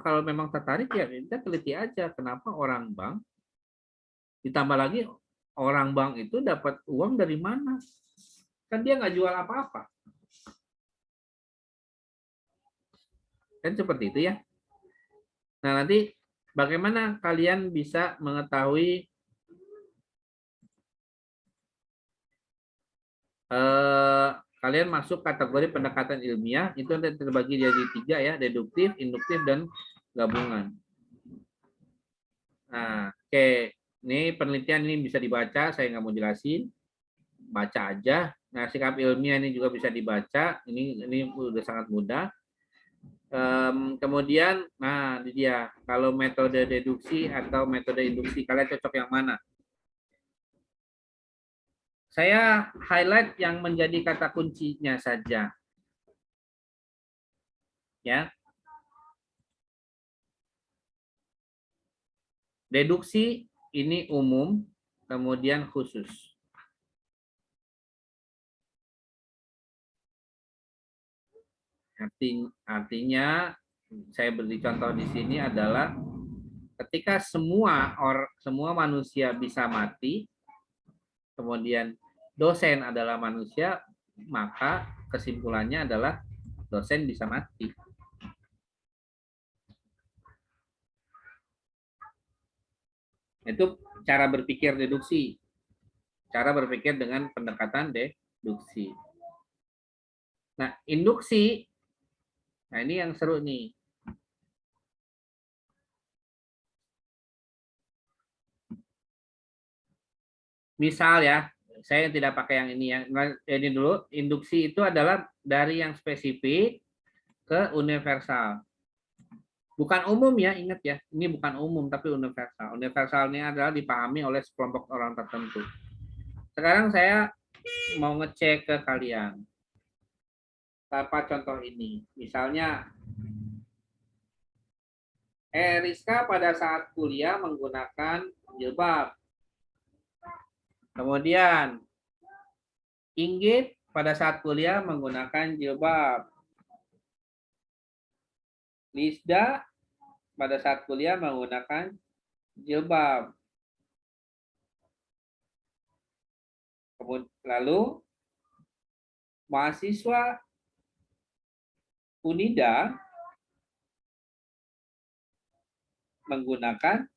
kalau memang tertarik ya kita teliti aja kenapa orang bank. Ditambah lagi orang bank itu dapat uang dari mana? Kan dia nggak jual apa-apa. Kan seperti itu ya. Nah, nanti bagaimana kalian bisa mengetahui kalian masuk kategori pendekatan ilmiah, itu terbagi jadi 3 ya, deduktif, induktif, dan gabungan. Nah, oke. Ini penelitian ini bisa dibaca, saya nggak mau jelasin. Baca aja, Nah, sikap ilmiah ini juga bisa dibaca. Ini udah sangat mudah. Kemudian, nah ini dia. Kalau metode deduksi atau metode induksi, kalian cocok yang mana? Saya highlight yang menjadi kata kuncinya saja. Ya. Deduksi ini umum, kemudian khusus. Artinya saya beri contoh di sini adalah ketika semua manusia bisa mati, kemudian dosen adalah manusia, maka kesimpulannya adalah dosen bisa mati. Itu cara berpikir deduksi. Cara berpikir dengan pendekatan deduksi. Nah, induksi, nah ini yang seru nih. Misal ya, saya tidak pakai yang ini ya. Ini dulu, induksi itu adalah dari yang spesifik ke universal. Bukan umum ya, ingat ya. Ini bukan umum tapi universal. Universal ini adalah dipahami oleh sekelompok orang tertentu. Sekarang saya mau ngecek ke kalian. Tanpa contoh ini. Misalnya, Rizka pada saat kuliah menggunakan jilbab. Kemudian, Inggit pada saat kuliah menggunakan jilbab. Lisda pada saat kuliah menggunakan jilbab. Lalu, mahasiswa Unida menggunakan,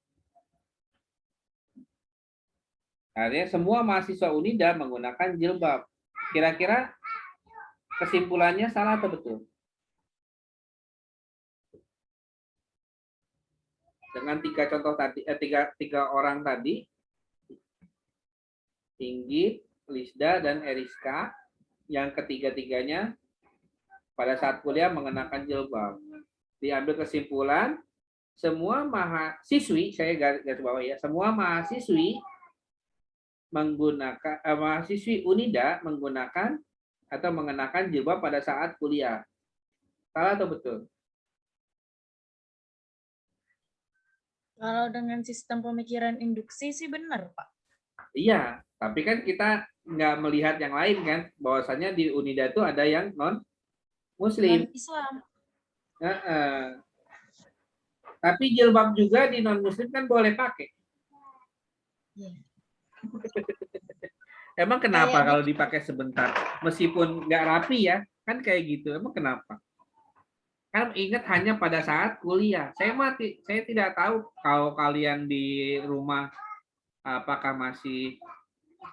artinya semua mahasiswa Unida menggunakan jilbab. Kira-kira kesimpulannya salah atau betul? Dengan tiga contoh tadi, tiga orang tadi, Inggit, Lisda, dan Eriska, yang ketiga-tiganya pada saat kuliah mengenakan jilbab. Diambil kesimpulan, semua mahasiswi, saya garis bawah ya, semua mahasiswi menggunakan mahasiswi Unida menggunakan atau mengenakan jilbab pada saat kuliah. Salah atau betul? Kalau dengan sistem pemikiran induksi sih benar, Pak. Iya, tapi kan kita nggak melihat yang lain kan, bahwasanya di Unida itu ada yang non-Muslim. Non-Islam. Tapi jilbab juga di non-Muslim kan boleh pakai. Yeah. Emang kenapa Kayaknya kalau dipakai sebentar, meskipun nggak rapi ya, kan kayak gitu. Emang kenapa? Kan ingat hanya pada saat kuliah. Saya tidak tahu kalau kalian di rumah apakah masih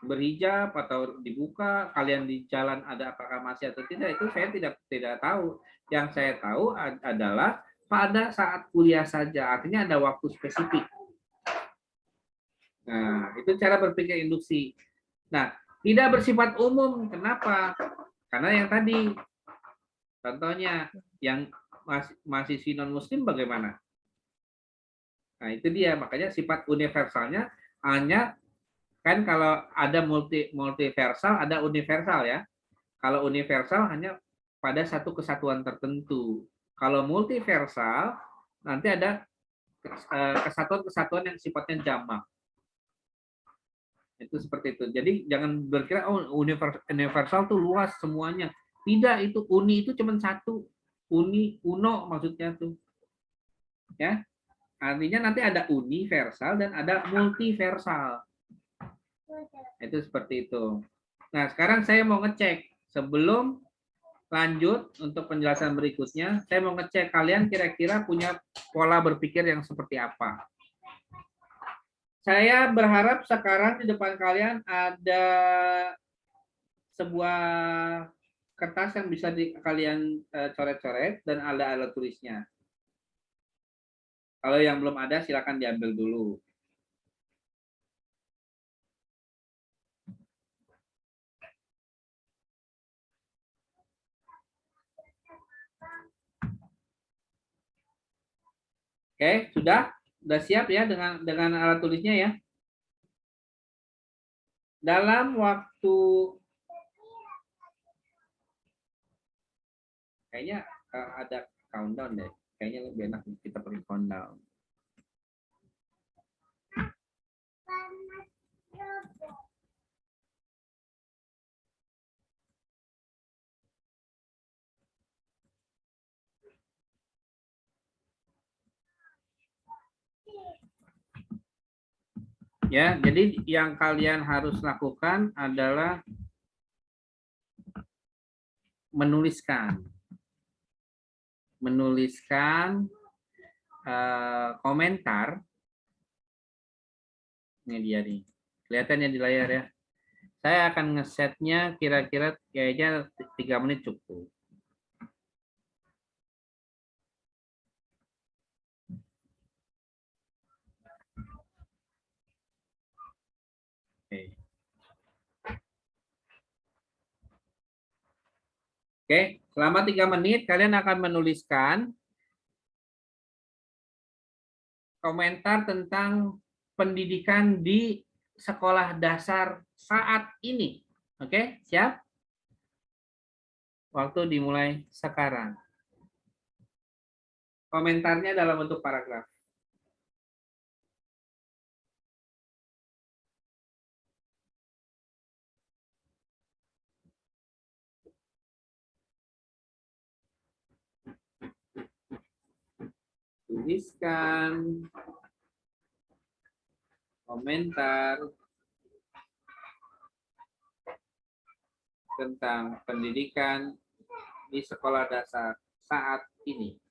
berhijab atau dibuka, kalian di jalan ada apakah masih atau tidak, itu saya tidak tahu. Yang saya tahu adalah pada saat kuliah saja, artinya ada waktu spesifik. Nah, itu cara berpikir induksi. Nah, tidak bersifat umum. Kenapa? Karena yang tadi, contohnya, yang mahasiswi non-muslim bagaimana? Nah, itu dia. Makanya sifat universalnya hanya, kan kalau ada multiversal, ada universal ya. Kalau universal hanya pada satu kesatuan tertentu. Kalau multiversal, nanti ada kesatuan-kesatuan yang sifatnya jamak. Itu seperti itu. Jadi jangan berkira universal tuh luas semuanya. Tidak, itu uni itu cuma satu. Uno maksudnya tuh. Ya. Artinya nanti ada universal dan ada multiversal. Itu seperti itu. Nah, sekarang saya mau ngecek sebelum lanjut untuk penjelasan berikutnya, saya mau ngecek kalian kira-kira punya pola berpikir yang seperti apa. Saya berharap sekarang di depan kalian ada sebuah kertas yang bisa kalian coret-coret dan ada alat tulisnya. Kalau yang belum ada silakan diambil dulu. Oke, sudah siap ya dengan alat tulisnya ya. Dalam waktu kayaknya ada countdown deh. Kayaknya lebih enak kita pakai countdown. Ya, jadi yang kalian harus lakukan adalah menuliskan komentar. Ini dia nih, kelihatan ya di layar ya. Saya akan ngesetnya kira-kira kayaknya 3 menit cukup. Oke, selama 3 menit kalian akan menuliskan komentar tentang pendidikan di sekolah dasar saat ini. Oke, siap? Waktu dimulai sekarang. Komentarnya dalam bentuk paragraf. Tuliskan komentar tentang pendidikan di sekolah dasar saat ini.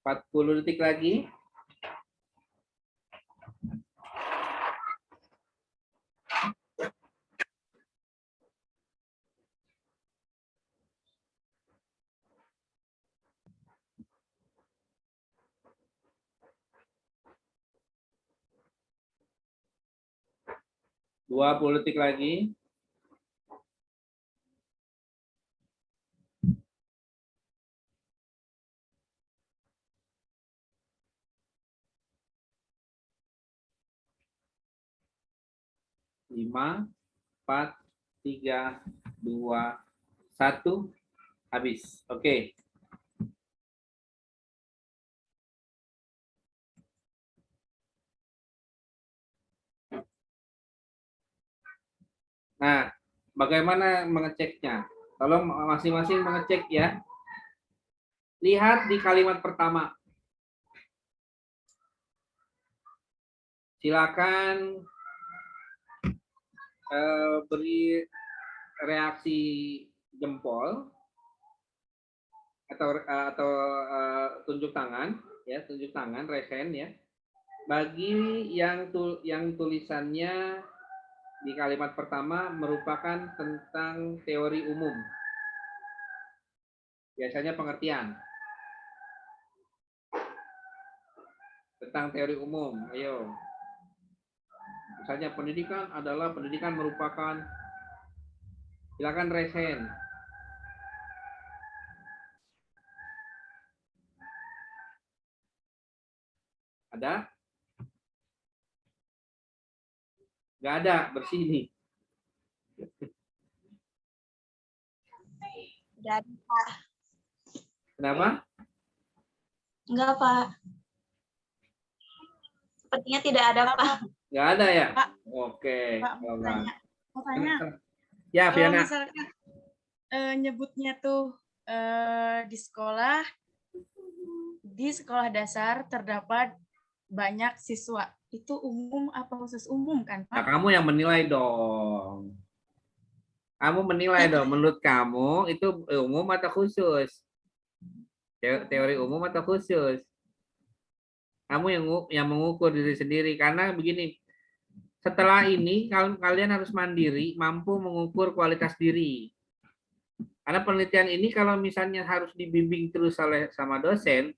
Empat 40 detik lagi. Dua 20 detik lagi. Lima, 4, 3, 2, 1, habis. Oke. Nah, bagaimana mengeceknya? Tolong masing-masing mengecek ya. Lihat di kalimat pertama. Silakan beri reaksi jempol atau tunjuk tangan Ya, tunjuk tangan, resen ya. Bagi yang tulisannya di kalimat pertama merupakan tentang teori umum. Biasanya pengertian. Tentang teori umum, ayo. Misalnya pendidikan merupakan, silakan resen. Ada? Nggak ada, bersih nih. Tidak ada, Pak. Kenapa? Enggak, Pak. Sepertinya tidak ada, Pak. Nggak ada ya? Pak. Oke. Pak, mau tanya. Ya, Kalau Fiana. misalkan nyebutnya tuh di sekolah dasar terdapat banyak siswa. Itu umum apa khusus umum kan, Nah, Pak? kamu yang menilai dong. Kamu menilai dong, menurut kamu itu umum atau khusus? Teori umum atau khusus? Kamu yang mengukur diri sendiri. Karena begini, setelah ini kalian harus mandiri, mampu mengukur kualitas diri. Karena penelitian ini kalau misalnya harus dibimbing terus sama dosen,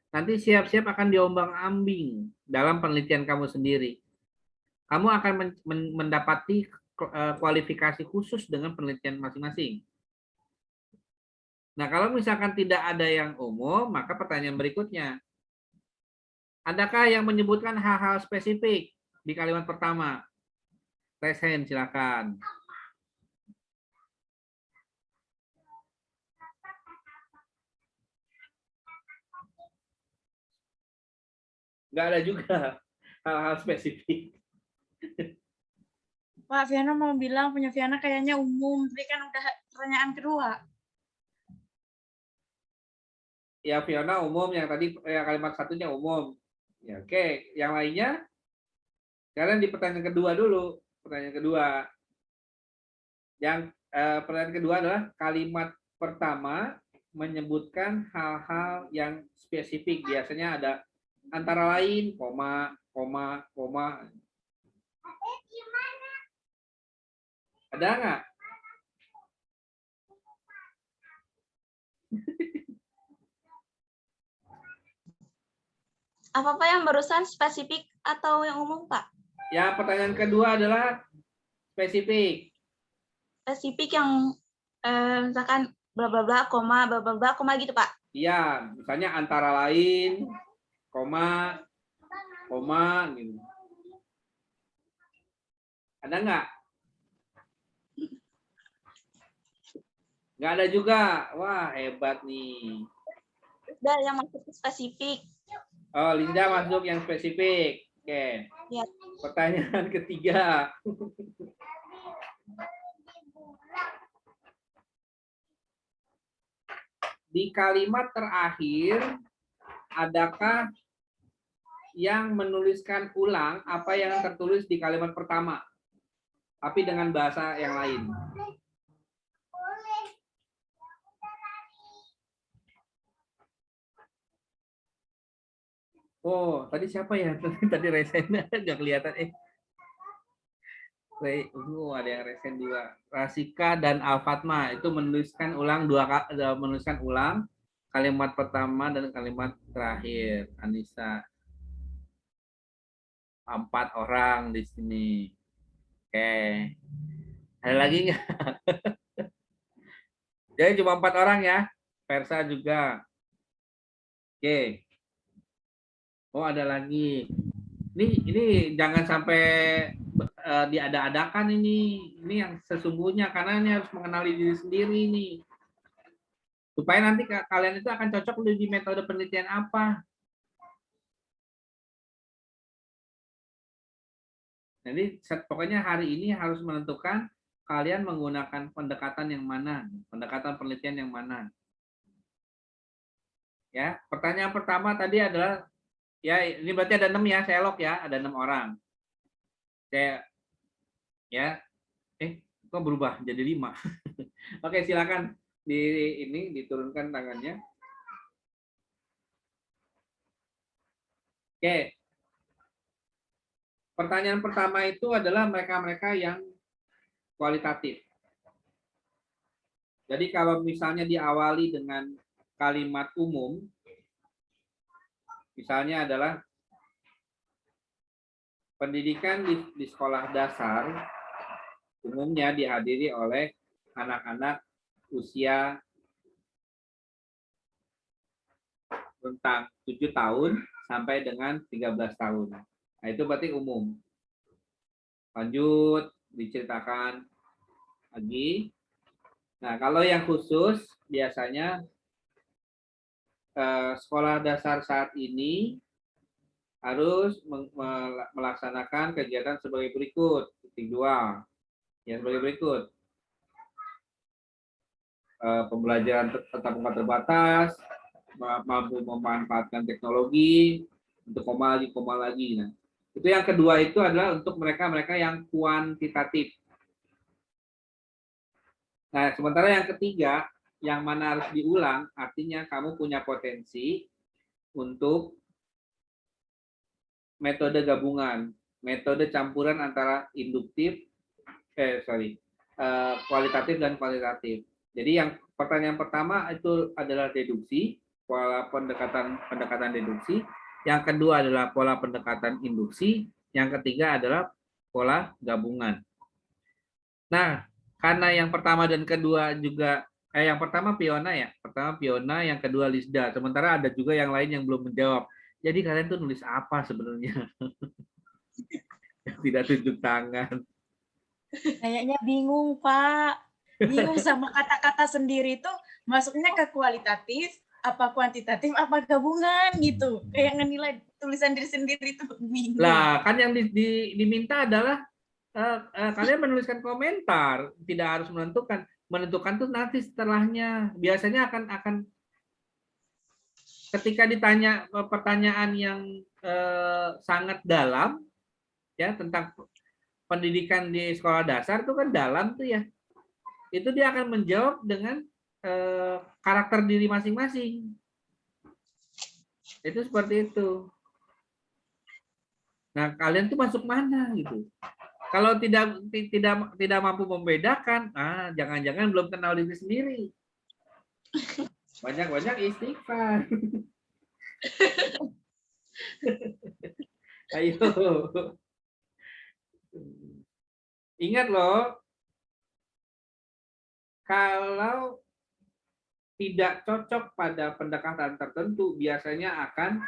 nanti siap-siap akan diombang-ambing dalam penelitian kamu sendiri. Kamu akan mendapati kualifikasi khusus dengan penelitian masing-masing. Nah, kalau misalkan tidak ada yang umum, maka pertanyaan berikutnya, adakah yang menyebutkan hal-hal spesifik di kalimat pertama? Resen, silakan. Nggak ada juga hal-hal spesifik. Pak, Fiana mau bilang punya Fiana kayaknya umum, tapi kan udah pertanyaan kedua. Ya, Fiona umum, yang tadi kalimat satunya umum. Ya, oke, yang lainnya sekarang di pertanyaan kedua dulu. Pertanyaan kedua. Yang pertanyaan kedua adalah kalimat pertama menyebutkan hal-hal yang spesifik. Biasanya ada antara lain, koma, koma, koma. Ada nggak? Apa-apa yang barusan spesifik atau yang umum, Pak? Ya, pertanyaan kedua adalah spesifik. Spesifik yang misalkan bla bla bla, koma gitu, Pak. Iya, misalnya antara lain, koma, koma, gitu. Ada nggak? Nggak ada juga. Wah, hebat nih. Udah yang masuk ke spesifik. Oh, Linda masuk yang spesifik. Oke. Ya. Pertanyaan ketiga. Di kalimat terakhir, adakah yang menuliskan ulang apa yang tertulis di kalimat pertama, tapi dengan bahasa yang lain? Oh, tadi siapa ya? Tadi resen nggak kelihatan. Ada yang resen juga. Rasika dan Al-Fatma itu menuliskan ulang kalimat pertama dan kalimat terakhir. Anissa. 4 orang di sini. Oke. Ada lagi nggak? Jadi cuma 4 orang ya. Versa juga. Oke. Oh, ada lagi. Ini jangan sampai diada-adakan ini. Ini yang sesungguhnya, karena ini harus mengenali diri sendiri nih. Supaya nanti kalian itu akan cocok di metode penelitian apa. Jadi pokoknya hari ini harus menentukan kalian menggunakan pendekatan yang mana, pendekatan penelitian yang mana. Ya, pertanyaan pertama tadi adalah, ya ini berarti ada 6 ya, saya lock ya, ada 6 orang. Saya, ya, kok berubah jadi 5. Oke, silakan diturunkan tangannya. Oke. Pertanyaan pertama itu adalah mereka-mereka yang kualitatif. Jadi kalau misalnya diawali dengan kalimat umum, misalnya adalah pendidikan di sekolah dasar umumnya dihadiri oleh anak-anak usia rentang 7 tahun sampai dengan 13 tahun. Nah, itu berarti umum. Lanjut, diceritakan lagi. Nah, kalau yang khusus, biasanya sekolah dasar saat ini harus melaksanakan kegiatan sebagai berikut. Titik 2. Ya, sebagai berikut. Pembelajaran tatap muka terbatas, mampu memanfaatkan teknologi, untuk koma lagi. Nah, itu yang kedua itu adalah untuk mereka-mereka yang kuantitatif. Nah, sementara yang ketiga, yang mana harus diulang, artinya kamu punya potensi untuk metode gabungan, metode campuran antara kualitatif dan kuantitatif. Jadi yang pertanyaan pertama itu adalah deduksi, pola pendekatan deduksi. Yang kedua adalah pola pendekatan induksi. Yang ketiga adalah pola gabungan. Nah, karena yang pertama dan kedua juga, yang pertama Piona ya, yang kedua Lisda. Sementara ada juga yang lain yang belum menjawab. Jadi kalian tuh nulis apa sebenarnya? Tidak tunjuk tangan. Kayaknya bingung, Pak. Bingung sama kata-kata sendiri itu masuknya ke kualitatif, apa kuantitatif, apa gabungan gitu. Kayak ngenilai tulisan diri sendiri itu bingung. Lah, kan yang diminta adalah kalian menuliskan komentar, tidak harus menentukan. Menentukan tuh nanti setelahnya. Biasanya akan ketika ditanya pertanyaan yang sangat dalam ya tentang pendidikan di sekolah dasar itu kan dalam tuh ya. Itu dia akan menjawab dengan karakter diri masing-masing. Itu seperti itu. Nah, kalian tuh masuk mana gitu? Kalau tidak mampu membedakan, jangan-jangan belum kenal diri sendiri. Banyak-banyak istighfar. Ayo. Ingat loh, kalau tidak cocok pada pendekatan tertentu, biasanya akan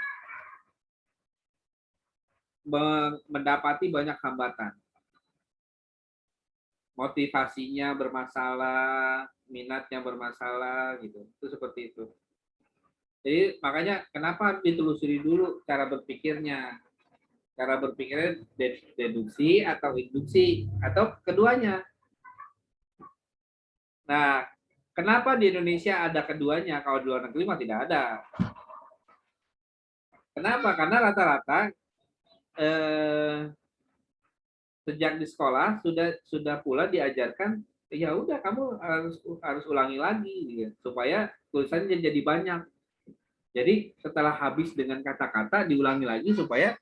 mendapati banyak hambatan. Motivasinya bermasalah, minatnya bermasalah, gitu. Itu seperti itu. Jadi makanya kenapa ditelusuri dulu cara berpikirnya. Cara berpikirnya deduksi atau induksi, atau keduanya. Nah, kenapa di Indonesia ada keduanya, kalau di luar negeri mah tidak ada. Kenapa? Karena rata-rata sejak di sekolah sudah pula diajarkan ya udah kamu harus ulangi lagi gitu, supaya tulisannya jadi banyak. Jadi setelah habis dengan kata-kata diulangi lagi supaya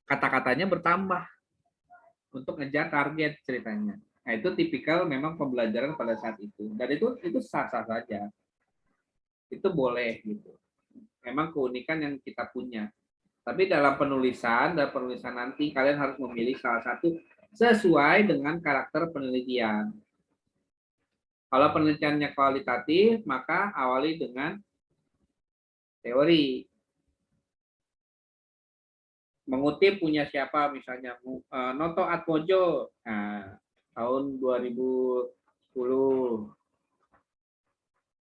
kata-katanya bertambah untuk ngejar target ceritanya. Nah, itu tipikal memang pembelajaran pada saat itu. Dan itu sah-sah saja. Itu boleh gitu. Memang keunikan yang kita punya. Tapi dalam penulisan nanti kalian harus memilih salah satu sesuai dengan karakter penelitian. Kalau penelitiannya kualitatif, maka awali dengan teori. Mengutip punya siapa misalnya, Noto Atmojo, nah, tahun 2010.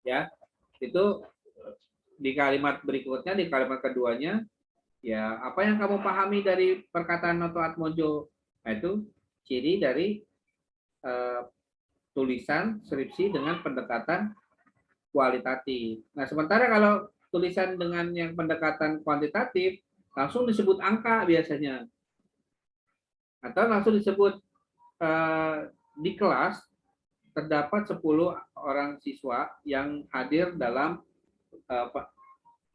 Ya, itu di kalimat berikutnya, di kalimat keduanya, ya apa yang kamu pahami dari perkataan Noto Atmojo? Nah, itu ciri dari tulisan skripsi dengan pendekatan kualitatif. Nah, sementara kalau tulisan dengan yang pendekatan kuantitatif, langsung disebut angka biasanya. Atau langsung disebut di kelas terdapat 10 orang siswa yang hadir dalam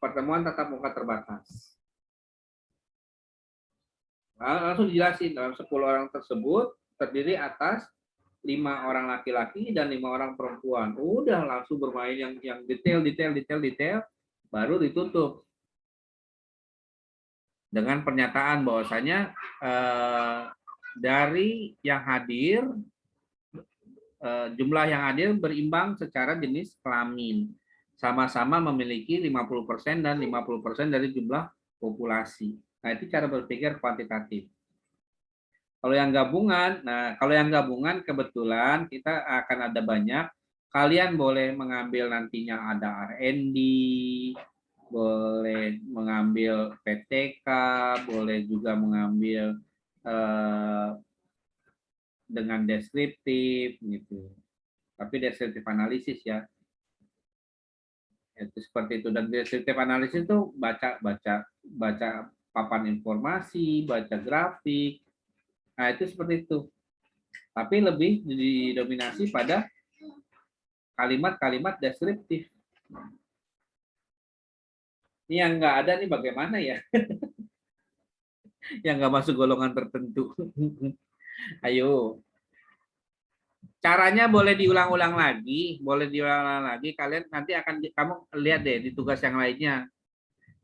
pertemuan tatap muka terbatas. Langsung dijelasin dalam 10 orang tersebut terdiri atas 5 orang laki-laki dan 5 orang perempuan. Udah langsung bermain yang detail, baru ditutup dengan pernyataan bahwasanya dari yang hadir jumlah yang hadir berimbang secara jenis kelamin, sama-sama memiliki 50% dan 50% dari jumlah populasi. Nah, itu cara berpikir kuantitatif. Kalau yang gabungan kebetulan kita akan ada banyak. Kalian boleh mengambil nantinya ada R&D, boleh mengambil PTK, boleh juga mengambil dengan deskriptif gitu. Tapi deskriptif analisis ya. Itu seperti itu, dan deskriptif analisis itu baca papan informasi, baca grafik. Nah, itu seperti itu. Tapi lebih didominasi pada kalimat-kalimat deskriptif. Ini yang nggak ada nih bagaimana ya? Yang nggak masuk golongan tertentu. Ayo. Caranya boleh diulang-ulang lagi, Kalian nanti kamu lihat deh di tugas yang lainnya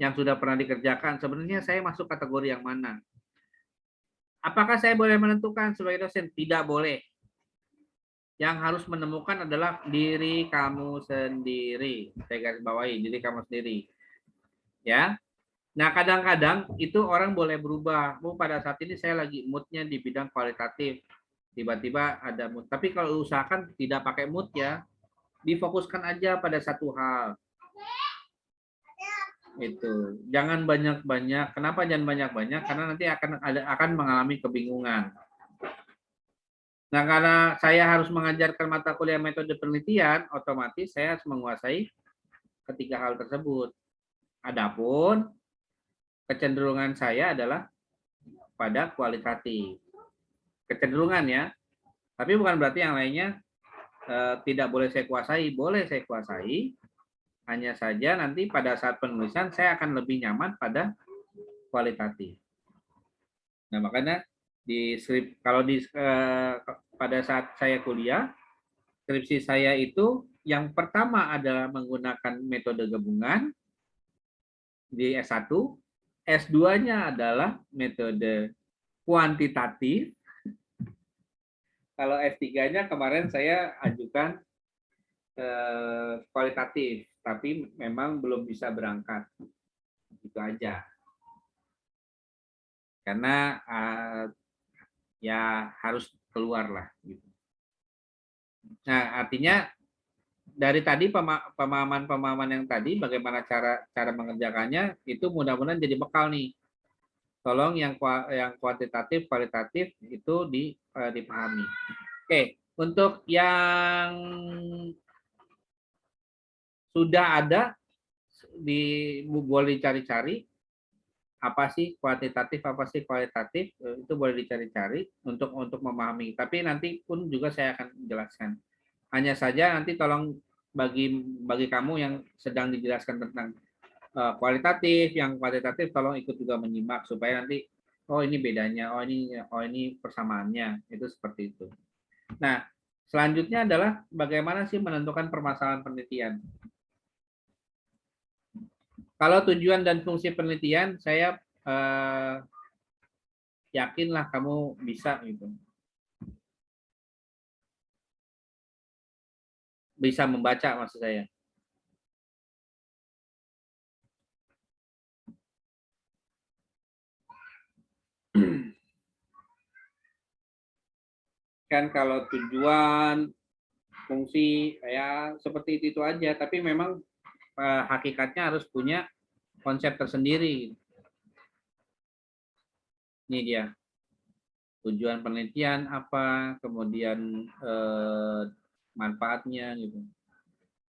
yang sudah pernah dikerjakan. Sebenarnya saya masuk kategori yang mana? Apakah saya boleh menentukan sebagai dosen? Tidak boleh. Yang harus menemukan adalah diri kamu sendiri. Saya garis bawahi, diri kamu sendiri. Ya. Nah, kadang-kadang itu orang boleh berubah. Pada saat ini saya lagi moodnya di bidang kualitatif. Tiba-tiba ada mood. Tapi kalau usahakan tidak pakai mood ya. Difokuskan aja pada satu hal. Itu. Jangan banyak-banyak. Kenapa jangan banyak-banyak? Karena nanti akan mengalami kebingungan. Nah, karena saya harus mengajarkan mata kuliah metode penelitian, otomatis saya harus menguasai ketiga hal tersebut. Adapun kecenderungan saya adalah pada kualitatif. Kecenderungan ya. Tapi bukan berarti yang lainnya tidak boleh saya kuasai. Boleh saya kuasai. Hanya saja nanti pada saat penulisan saya akan lebih nyaman pada kualitatif. Nah, makanya pada saat saya kuliah, skripsi saya itu yang pertama adalah menggunakan metode gabungan di S1, S2-nya adalah metode kuantitatif. Kalau S3-nya kemarin saya ajukan kualitatif, tapi memang belum bisa berangkat. Itu aja. Karena ya harus keluar lah gitu. Nah, artinya dari tadi pemahaman yang tadi bagaimana cara mengerjakannya itu mudah-mudahan jadi bekal nih. Tolong yang kuantitatif, kualitatif itu dipahami. Oke, untuk yang sudah ada boleh dicari-cari apa sih kuantitatif, apa sih kualitatif, itu boleh dicari-cari untuk memahami. Tapi nanti pun juga saya akan menjelaskan. Hanya saja nanti tolong bagi kamu yang sedang dijelaskan tentang kualitatif, yang kuantitatif tolong ikut juga menyimak supaya nanti oh ini bedanya, oh ini persamaannya, itu seperti itu. Nah, selanjutnya adalah bagaimana sih menentukan permasalahan penelitian. Kalau tujuan dan fungsi penelitian, saya yakinlah kamu bisa gitu. Bisa membaca maksud saya. Kan kalau tujuan, fungsi, ya seperti itu aja. Tapi memang hakikatnya harus punya konsep tersendiri. Ini dia. Tujuan penelitian apa, kemudian manfaatnya gitu.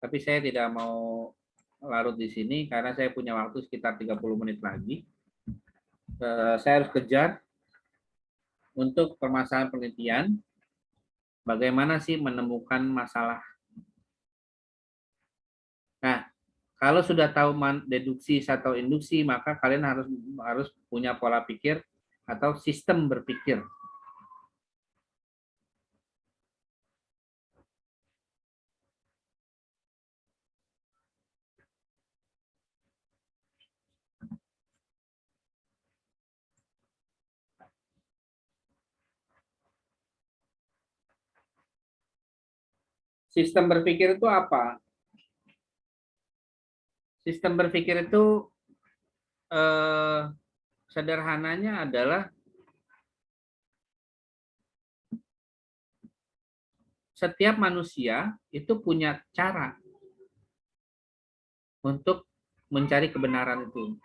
Tapi saya tidak mau larut di sini karena saya punya waktu sekitar 30 menit lagi. Saya harus kejar untuk permasalahan penelitian. Bagaimana sih menemukan masalah? Nah, kalau sudah tahu deduksi atau induksi, maka kalian harus punya pola pikir atau sistem berpikir. Sistem berpikir itu apa? Sistem berpikir itu sederhananya adalah setiap manusia itu punya cara untuk mencari kebenaran itu.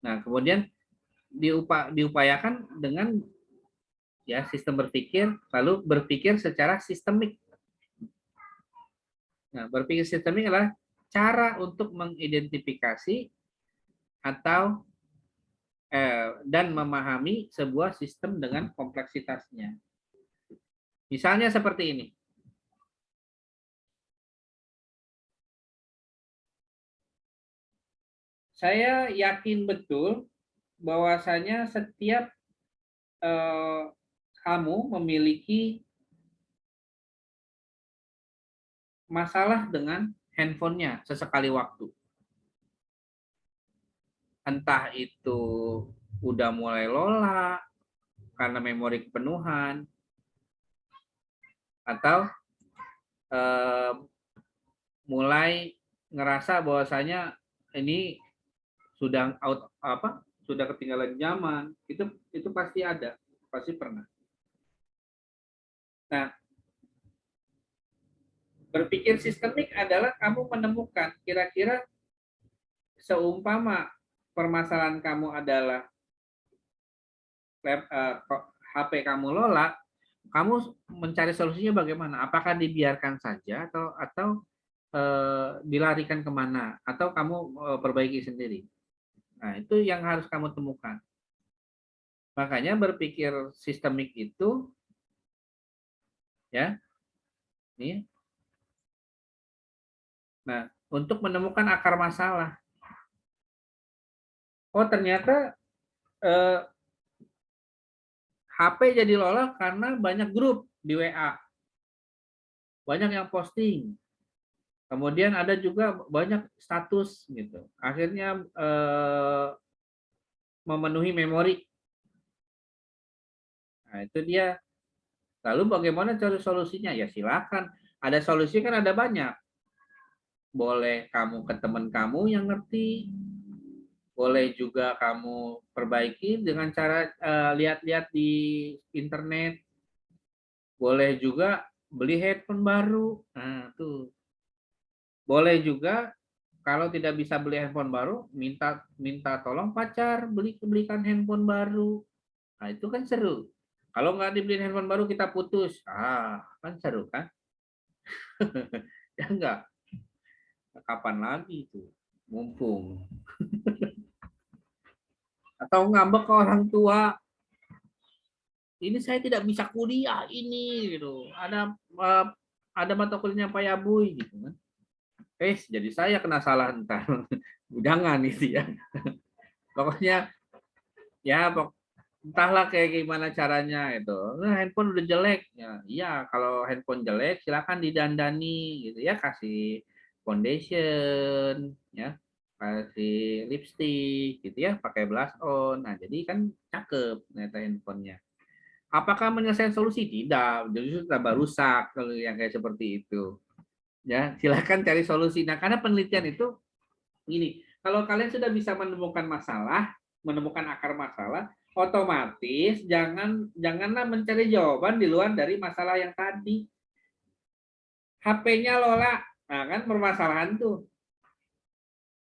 Nah, kemudian diupayakan dengan ya sistem berpikir, lalu berpikir secara sistemik. Nah, berpikir sistemik adalah cara untuk mengidentifikasi atau dan memahami sebuah sistem dengan kompleksitasnya. Misalnya seperti ini. Saya yakin betul bahwasanya setiap kamu memiliki masalah dengan handphonenya sesekali waktu. Entah itu udah mulai lola karena memori kepenuhan, atau mulai ngerasa bahwasanya ini sudah sudah ketinggalan zaman. Itu pasti ada, pasti pernah. Nah, berpikir sistemik adalah kamu menemukan kira-kira seumpama permasalahan kamu adalah HP kamu lola, kamu mencari solusinya bagaimana? Apakah dibiarkan saja atau dilarikan kemana? Atau kamu perbaiki sendiri? Nah, itu yang harus kamu temukan. Makanya berpikir sistemik itu, ya, ini. Nah, untuk menemukan akar masalah. Oh, ternyata HP jadi lola karena banyak grup di WA. Banyak yang posting. Kemudian ada juga banyak status gitu. Akhirnya memenuhi memori. Nah, itu dia. Lalu bagaimana cari solusinya? Ya silakan. Ada solusi kan ada banyak. Boleh kamu ke teman kamu yang ngerti. Boleh juga kamu perbaiki dengan cara lihat-lihat di internet. Boleh juga beli handphone baru. Nah, tuh. Boleh juga kalau tidak bisa beli handphone baru, minta tolong pacar belikan handphone baru. Nah, itu kan seru. Kalau nggak dibeliin handphone baru kita putus. Kan seru kan? Ya enggak. Kapan lagi itu? Mumpung. Atau ngambek ke orang tua. Ini saya tidak bisa kuliah ini gitu. Ada mata kuliahnya Pak Yabuy gitu kan. Jadi saya kena salah entar. Udangan itu ya. Pokoknya ya entahlah kayak gimana caranya itu. Handphone udah jelek. Ya, iya, kalau handphone jelek silakan didandani gitu ya, kasih foundation ya, kasih lipstick gitu ya, pakai blush on. Nah, jadi kan cakep ternyata handphonenya. Apakah menyelesaikan solusi? Tidak, justru tambah rusak kalau yang kayak seperti itu. Ya, silakan cari solusi. Nah, karena penelitian itu gini, kalau kalian sudah bisa menemukan masalah, menemukan akar masalah, otomatis janganlah mencari jawaban di luar dari masalah yang tadi. HP-nya lola, nah kan permasalahan tuh.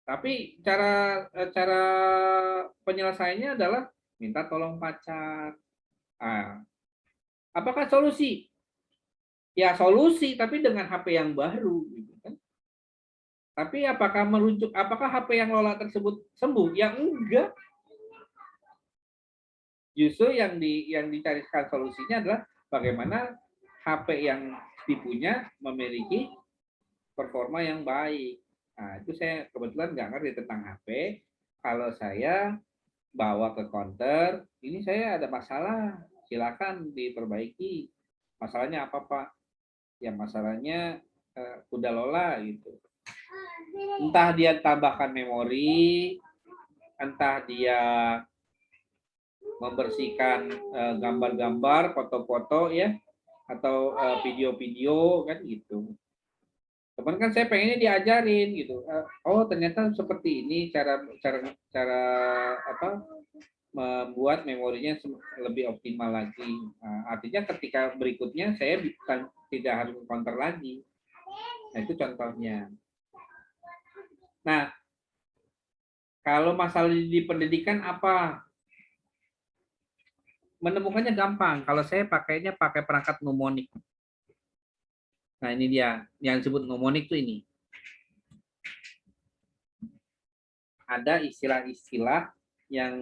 Tapi cara penyelesaiannya adalah minta tolong pacar. Apakah solusi? Ya solusi, tapi dengan HP yang baru, gitu kan. Tapi apakah HP yang lola tersebut sembuh? Ya enggak. Justru yang dicarikan solusinya adalah bagaimana HP yang dipunya memiliki performa yang baik. Nah, itu saya kebetulan nggak ngerti tentang HP, Kalau saya bawa ke counter, ini saya ada masalah, silakan diperbaiki. Masalahnya apa Pak? Ya masalahnya udah lola gitu. Entah dia tambahkan memori, entah dia membersihkan gambar-gambar, foto-foto ya, atau video-video kan gitu. Teman kan saya pengennya diajarin gitu. Oh ternyata seperti ini cara apa membuat memorinya lebih optimal lagi. Artinya ketika berikutnya saya bukan tidak harus counter lagi. Nah itu contohnya. Nah kalau masalah di pendidikan apa? Menemukannya gampang. Kalau saya pakainya pakai perangkat mnemonik. Nah ini dia yang disebut mnemonik tuh ini. Ada istilah-istilah yang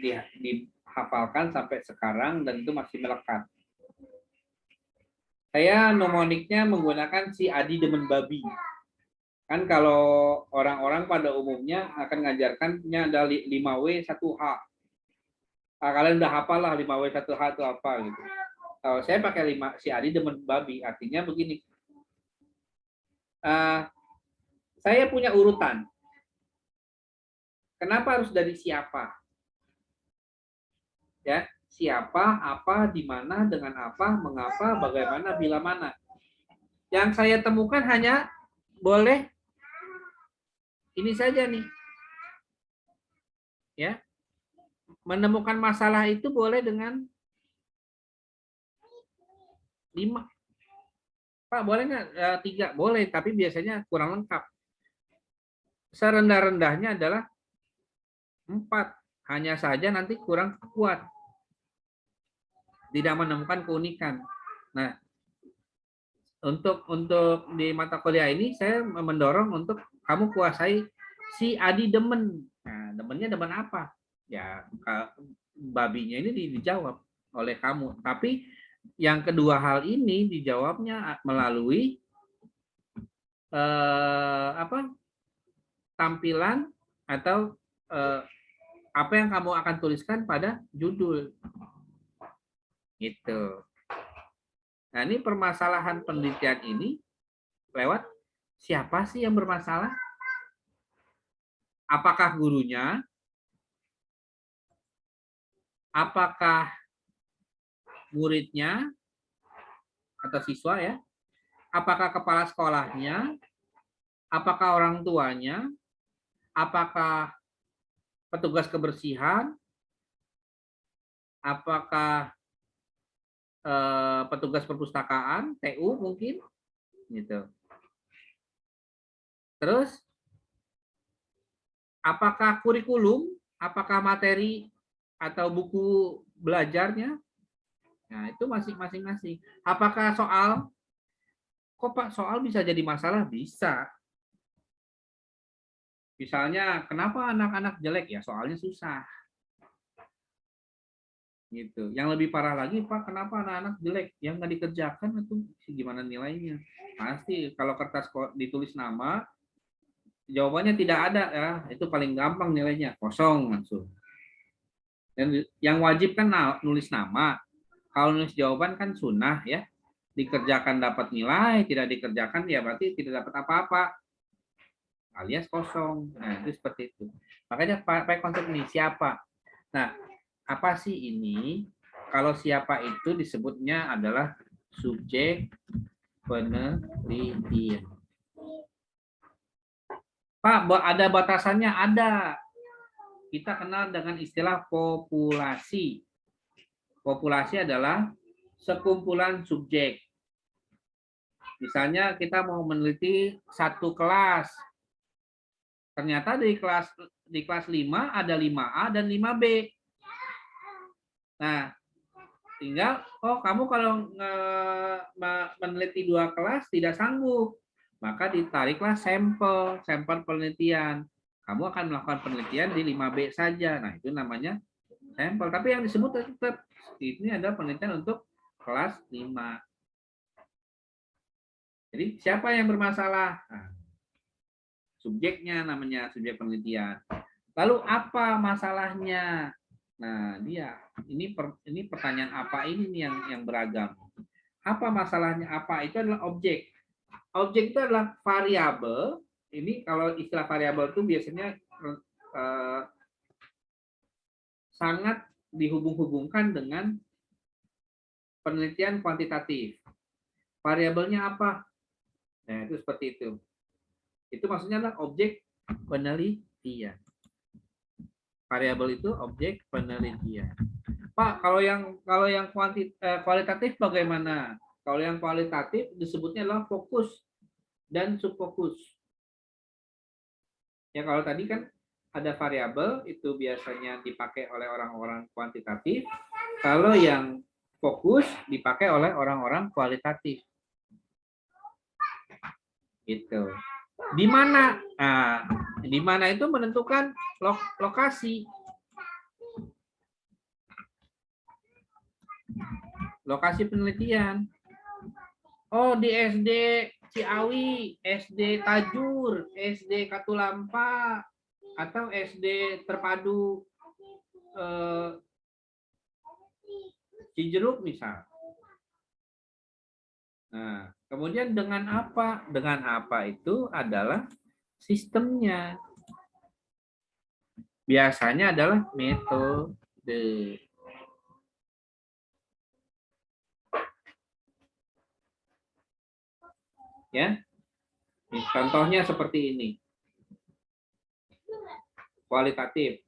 dihafalkan sampai sekarang dan itu masih melekat. Saya mnemoniknya menggunakan si Adi demen babi. Kan kalau orang-orang pada umumnya akan ngajarkannya ada 5W 1H. Kalian udah hafal lah 5W 1H itu apa gitu. Kalau saya pakai si Adi demen babi, artinya begini. Saya punya urutan. Kenapa harus dari siapa? Ya, siapa, apa, di mana, dengan apa, mengapa, bagaimana, bila mana. Yang saya temukan hanya boleh ini saja nih. Ya. Menemukan masalah itu boleh dengan 5. Pak, boleh nggak 3? Boleh, tapi biasanya kurang lengkap. Serendah-rendahnya adalah 4. Hanya saja nanti kurang kuat. Tidak menemukan keunikan. Nah, untuk di mata kuliah ini saya mendorong untuk kamu kuasai si Adi demen. Nah, demennya demen apa? Ya, babinya ini dijawab oleh kamu. Tapi yang kedua hal ini dijawabnya melalui tampilan atau apa yang kamu akan tuliskan pada judul. Gitu. Nah, ini permasalahan penelitian ini lewat siapa sih yang bermasalah? Apakah gurunya? Apakah muridnya atau siswa ya? Apakah kepala sekolahnya? Apakah orang tuanya? Apakah petugas kebersihan? Apakah petugas perpustakaan, TU mungkin? Gitu. Terus apakah kurikulum? Apakah materi atau buku belajarnya? Nah, itu masing-masing. Apakah soal? Kok Pak soal bisa jadi masalah? Bisa. Misalnya, kenapa anak-anak jelek? Ya soalnya susah. Gitu. Yang lebih parah lagi, Pak, kenapa anak-anak jelek? Yang nggak dikerjakan itu gimana nilainya? Pasti kalau kertas ditulis nama, jawabannya tidak ada ya. Itu paling gampang nilainya, kosong langsung. Dan yang wajib kan nulis nama. Kalau nulis jawaban kan sunnah ya. Dikerjakan dapat nilai, tidak dikerjakan ya berarti tidak dapat apa-apa. Alias kosong. Nah, itu seperti itu. Makanya pakai konsep ini siapa. Nah, apa sih ini? Kalau siapa itu disebutnya adalah subjek penelitian. Pak, ada batasannya? Ada. Kita kenal dengan istilah populasi. Populasi adalah sekumpulan subjek. Misalnya kita mau meneliti satu kelas. Ternyata di kelas 5 ada 5A dan 5B. Nah, tinggal kamu kalau meneliti 2 kelas tidak sanggup, maka ditariklah sampel penelitian. Kamu akan melakukan penelitian di 5B saja. Nah, itu namanya sampel. Tapi yang disebut tetap ini adalah penelitian untuk kelas 5. Jadi siapa yang bermasalah? Nah, subjeknya namanya subjek penelitian. Lalu apa masalahnya? Nah, ini pertanyaan apa ini nih yang beragam. Apa masalahnya? Apa itu adalah objek. Objek itu adalah variabel. Ini kalau istilah variabel itu biasanya sangat dihubung-hubungkan dengan penelitian kuantitatif. Variabelnya apa? Nah, itu seperti itu. Itu maksudnya adalah objek penelitian. Variabel itu objek penelitian. Pak, kalau yang kualitatif bagaimana? Kalau yang kualitatif disebutnya adalah fokus dan subfokus. Ya, kalau tadi kan ada variabel itu biasanya dipakai oleh orang-orang kuantitatif. Kalau yang fokus dipakai oleh orang-orang kualitatif. Gitu. Di mana? Nah, di mana itu menentukan lokasi. Lokasi penelitian. Oh, di SD Ciawi, SD Tajur, SD Katulampa, atau SD Terpadu Cijeruk misal. Nah, kemudian dengan apa? Dengan apa itu adalah sistemnya. Biasanya adalah metode. Ya, contohnya seperti ini. Kualitatif.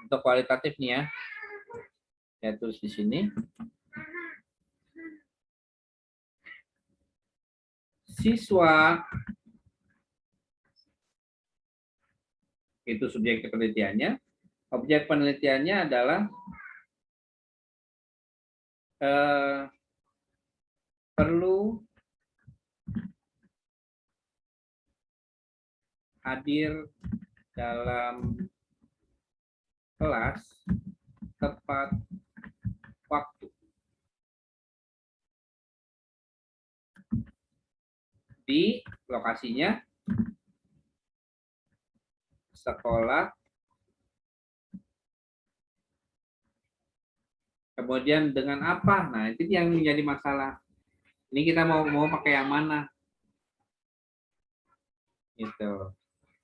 Untuk kualitatif nih ya. Saya tulis di sini. Siswa itu subjek penelitiannya. Objek penelitiannya adalah perlu hadir dalam kelas tepat waktu. Di lokasinya sekolah. Kemudian dengan apa? Nah, itu yang menjadi masalah. Ini kita mau pakai yang mana? Gitu.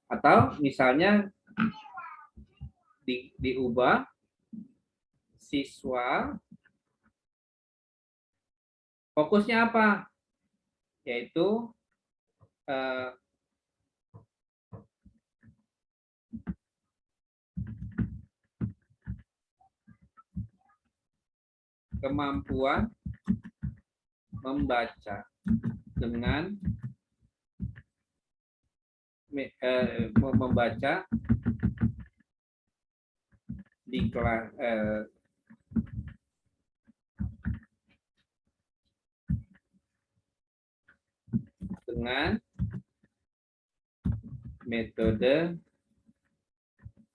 Atau misalnya diubah siswa fokusnya apa? Yaitu kemampuan membaca dengan membaca di kelas dengan metode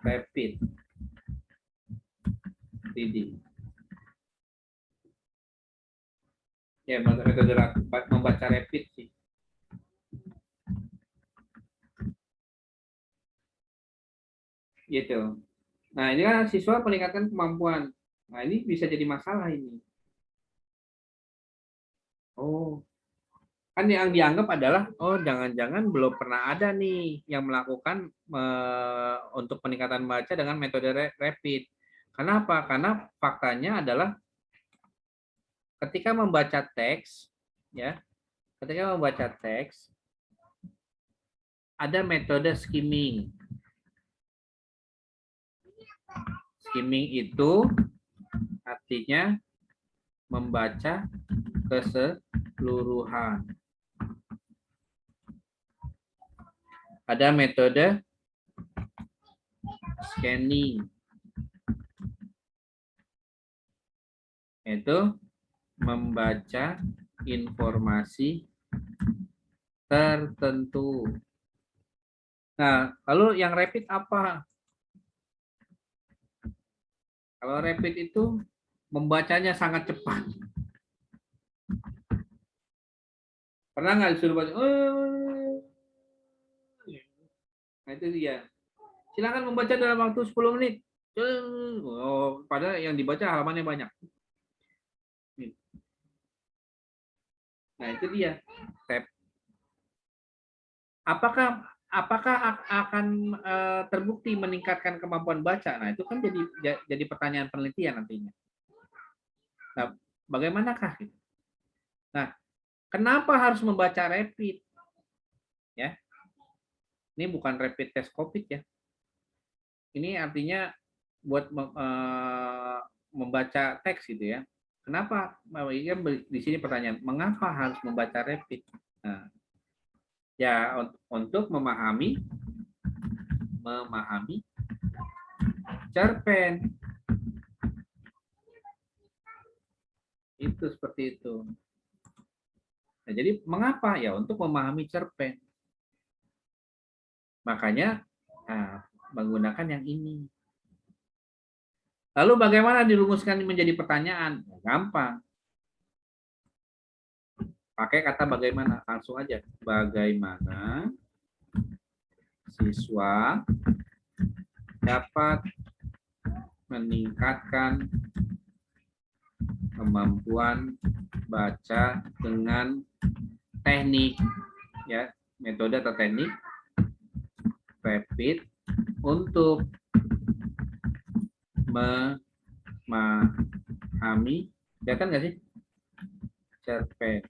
rapid reading. Ya, metode membaca rapid sih. Gitu. Nah, ini kan siswa meningkatkan kemampuan. Nah, ini bisa jadi masalah ini. Oh, kan yang dianggap adalah, oh jangan-jangan belum pernah ada nih yang melakukan untuk peningkatan baca dengan metode rapid. Kenapa? Karena faktanya adalah ketika membaca teks, ya, ketika membaca teks, ada metode skimming. Skimming itu artinya membaca keseluruhan. Ada metode scanning. Itu membaca informasi tertentu. Nah, lalu yang rapid apa? Kalau rapid itu membacanya sangat cepat. Pernah nggak disuruh baca? Nah itu dia. Silakan membaca dalam waktu 10 menit. Oh, padahal yang dibaca halamannya banyak. Nah itu dia. Tab. Apakah akan terbukti meningkatkan kemampuan baca? Nah itu kan jadi pertanyaan penelitian nantinya. Nah, bagaimanakah? Nah, kenapa harus membaca rapid? Ya, ini bukan rapid test COVID ya. Ini artinya buat membaca teks gitu ya. Kenapa? Di sini pertanyaan, mengapa harus membaca rapid? Nah, ya untuk memahami cerpen. Itu seperti itu. Nah, jadi mengapa? Ya untuk memahami cerpen. Makanya menggunakan yang ini. Lalu bagaimana dirumuskan menjadi pertanyaan? Gampang. Pakai kata bagaimana, langsung aja. Bagaimana siswa dapat meningkatkan kemampuan baca dengan teknik, ya, metode atau teknik rapid untuk memahami, kelihatan nggak sih? Cerpen.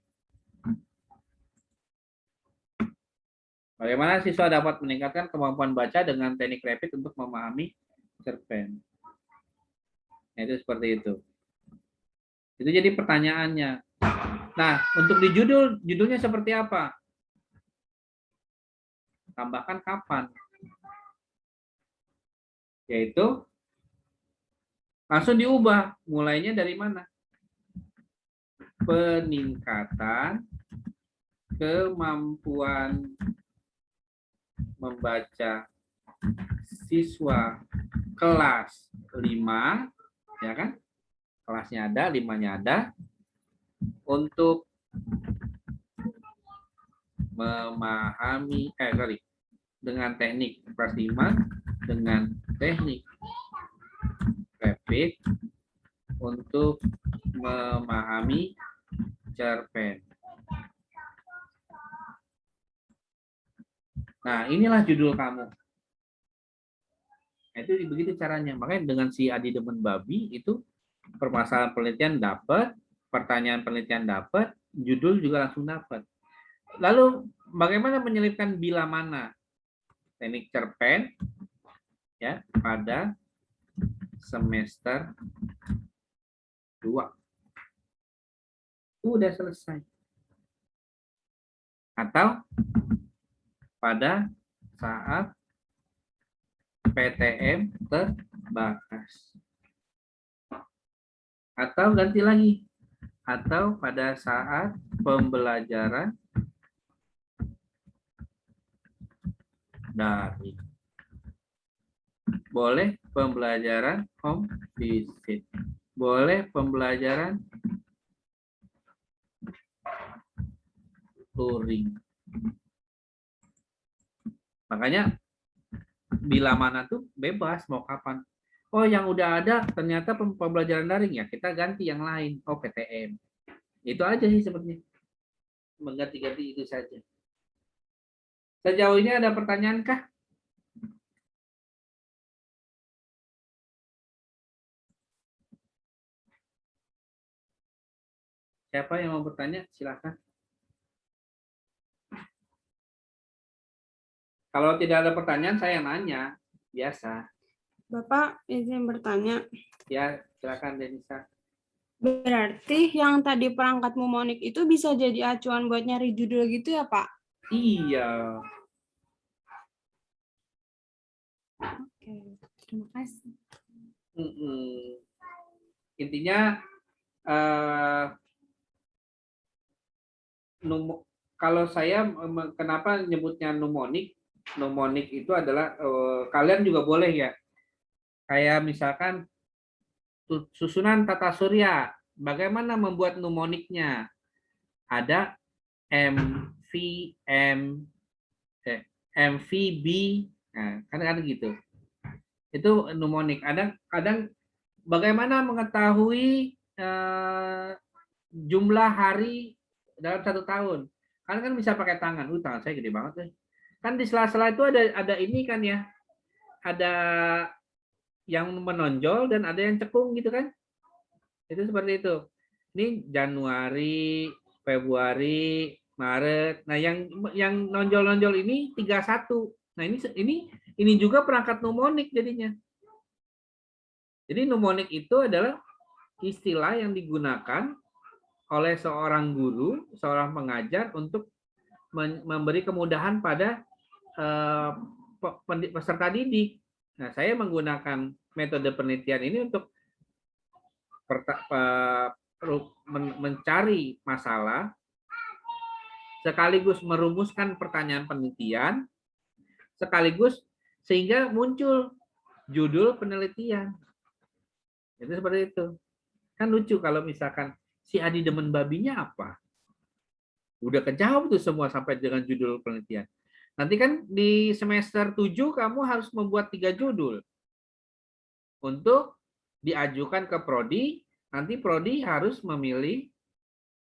Bagaimana siswa dapat meningkatkan kemampuan baca dengan teknik rapid untuk memahami cerpen? Nah, itu seperti itu. Itu jadi pertanyaannya. Nah, untuk di judulnya seperti apa? Tambahkan kapan. Yaitu langsung diubah. Mulainya dari mana? Peningkatan kemampuan membaca siswa kelas 5, ya kan? Kelasnya ada, 5-nya ada, untuk memahami, dengan teknik kelas 5, dengan teknik rapid untuk memahami cerpen. Nah, inilah judul kamu. Nah, itu begitu caranya. Makanya dengan si Adi demen babi itu permasalahan penelitian dapat, pertanyaan penelitian dapat, judul juga langsung dapat. Lalu bagaimana menyelipkan bila mana teknik cerpen ya pada semester 2. Udah selesai. Atau pada saat PTM terbatas. Atau ganti lagi. Atau pada saat pembelajaran daring. Boleh pembelajaran home visit. Boleh pembelajaran touring. Makanya bila mana tuh bebas mau kapan. Oh, yang udah ada ternyata pembelajaran daring ya, kita ganti yang lain. Oh, PTM. Itu aja sih sebenarnya. Mengganti-ganti itu saja. Sejauh ini ada pertanyaan kah? Siapa yang mau bertanya? Silakan. Kalau tidak ada pertanyaan, saya nanya. Biasa. Bapak izin bertanya. Ya, silakan Denisa. Berarti yang tadi perangkat mnemonik itu bisa jadi acuan buat nyari judul gitu ya, Pak? Iya. Oke, terima kasih. Intinya kalau saya kenapa nyebutnya mnemonik? Mnemonik itu adalah kalian juga boleh ya. Kayak misalkan susunan tata surya, bagaimana membuat mnemoniknya? Ada MV, MVB, nah, kadang-kadang gitu. Itu mnemonik. Kadang bagaimana mengetahui jumlah hari dalam 1 tahun? Kan bisa pakai tangan. Tangan saya gede banget nih. Kan di sela-sela itu ada ini kan ya, ada yang menonjol dan ada yang cekung gitu kan? Itu seperti itu. Ini Januari, Februari, Maret. Nah, yang nonjol-nonjol ini 31. Nah, ini juga perangkat mnemonik jadinya. Jadi mnemonik itu adalah istilah yang digunakan oleh seorang guru, seorang pengajar untuk memberi kemudahan pada peserta didik. Nah, saya menggunakan metode penelitian ini untuk mencari masalah, sekaligus merumuskan pertanyaan penelitian, sekaligus sehingga muncul judul penelitian. Itu seperti itu. Kan lucu kalau misalkan si Adi demen babinya apa? Udah kejawab tuh semua sampai dengan judul penelitian. Nanti kan di semester 7 kamu harus membuat 3 judul untuk diajukan ke prodi. Nanti prodi harus memilih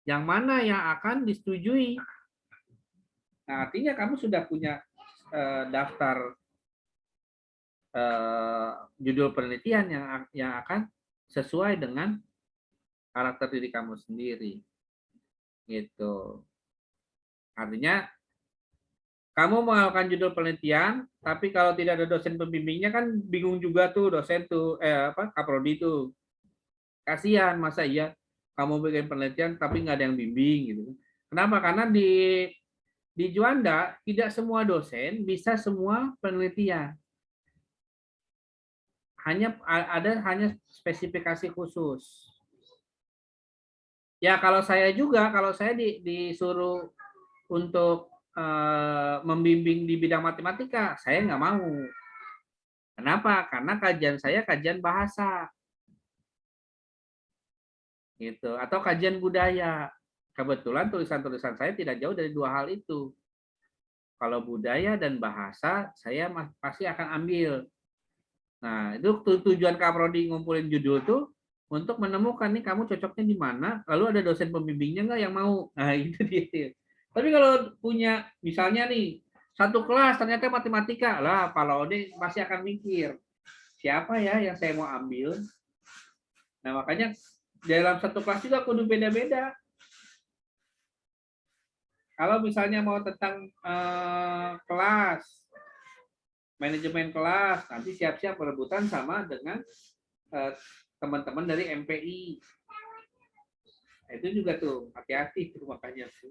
yang mana yang akan disetujui. Nah, artinya kamu sudah punya daftar judul penelitian yang akan sesuai dengan karakter diri kamu sendiri. Gitu. Artinya kamu melakukan judul penelitian, tapi kalau tidak ada dosen pembimbingnya kan bingung juga tuh dosen tuh kaprodi tuh. Kasihan, masa iya kamu bikin penelitian tapi nggak ada yang bimbing gitu. Kenapa? Karena di Juanda tidak semua dosen bisa semua penelitian. Hanya spesifikasi khusus. Ya kalau saya disuruh untuk membimbing di bidang matematika, saya nggak mau. Kenapa? Karena kajian saya kajian bahasa. Gitu. Atau kajian budaya. Kebetulan tulisan-tulisan saya tidak jauh dari 2 hal itu. Kalau budaya dan bahasa, saya pasti akan ambil. Nah, itu tujuan Kaprodi ngumpulin judul tuh untuk menemukan nih kamu cocoknya di mana, lalu ada dosen pembimbingnya nggak yang mau. Nah, itu dia. Tapi kalau punya, misalnya nih, satu kelas ternyata matematika, lah Pak Laude pasti akan mikir, siapa ya yang saya mau ambil? Nah, makanya dalam satu kelas juga kudu beda-beda. Kalau misalnya mau tentang kelas, manajemen kelas, nanti siap-siap perebutan sama dengan teman-teman dari MPI. Itu juga tuh, hati-hati tuh makanya tuh.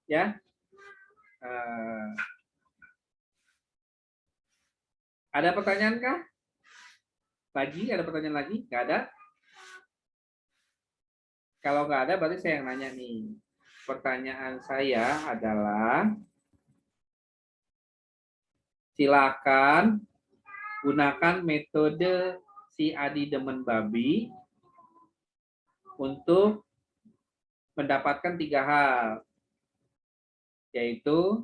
Ya. Ada pertanyaan kah? Ada pertanyaan lagi? Nggak ada? Kalau nggak ada, berarti saya yang nanya nih. Pertanyaan saya adalah, silakan gunakan metode si Adi demen babi untuk mendapatkan 3 hal, yaitu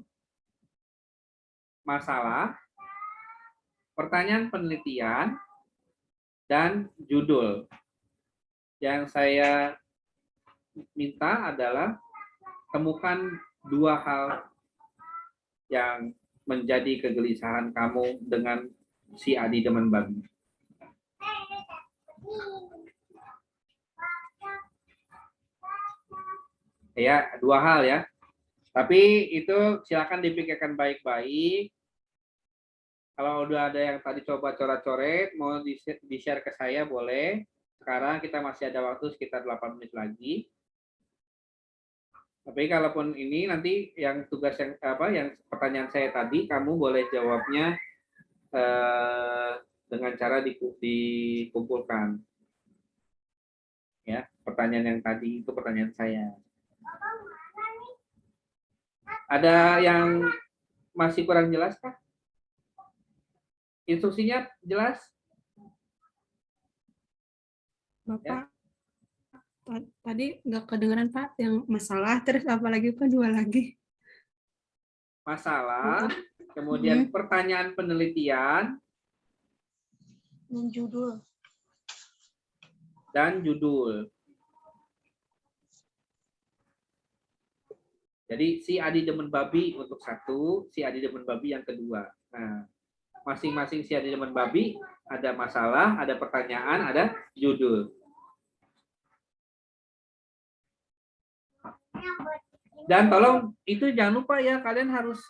masalah, pertanyaan penelitian, dan judul. Yang saya minta adalah temukan 2 hal yang menjadi kegelisahan kamu dengan si Adi demen babi. Ya, 2 hal ya. Tapi itu silakan dipikirkan baik-baik. Kalau udah ada yang tadi coba coret-coret, mau di-share ke saya boleh. Sekarang kita masih ada waktu sekitar 8 menit lagi. Tapi kalaupun ini nanti yang tugas yang pertanyaan saya tadi, kamu boleh jawabnya dengan cara dikumpulkan. Ya, pertanyaan yang tadi itu pertanyaan saya. Ada yang masih kurang jelas kah? Instruksinya jelas? Bapak, Tadi nggak kedengeran Pak yang masalah, terus apa lagi Pak, dua lagi. Masalah, kemudian pertanyaan penelitian, Dan judul. dan judul. Jadi si Adi demen babi untuk satu, si Adi demen babi yang kedua. Nah, masing-masing si Adi demen babi ada masalah, ada pertanyaan, ada judul. Dan tolong itu jangan lupa ya, kalian harus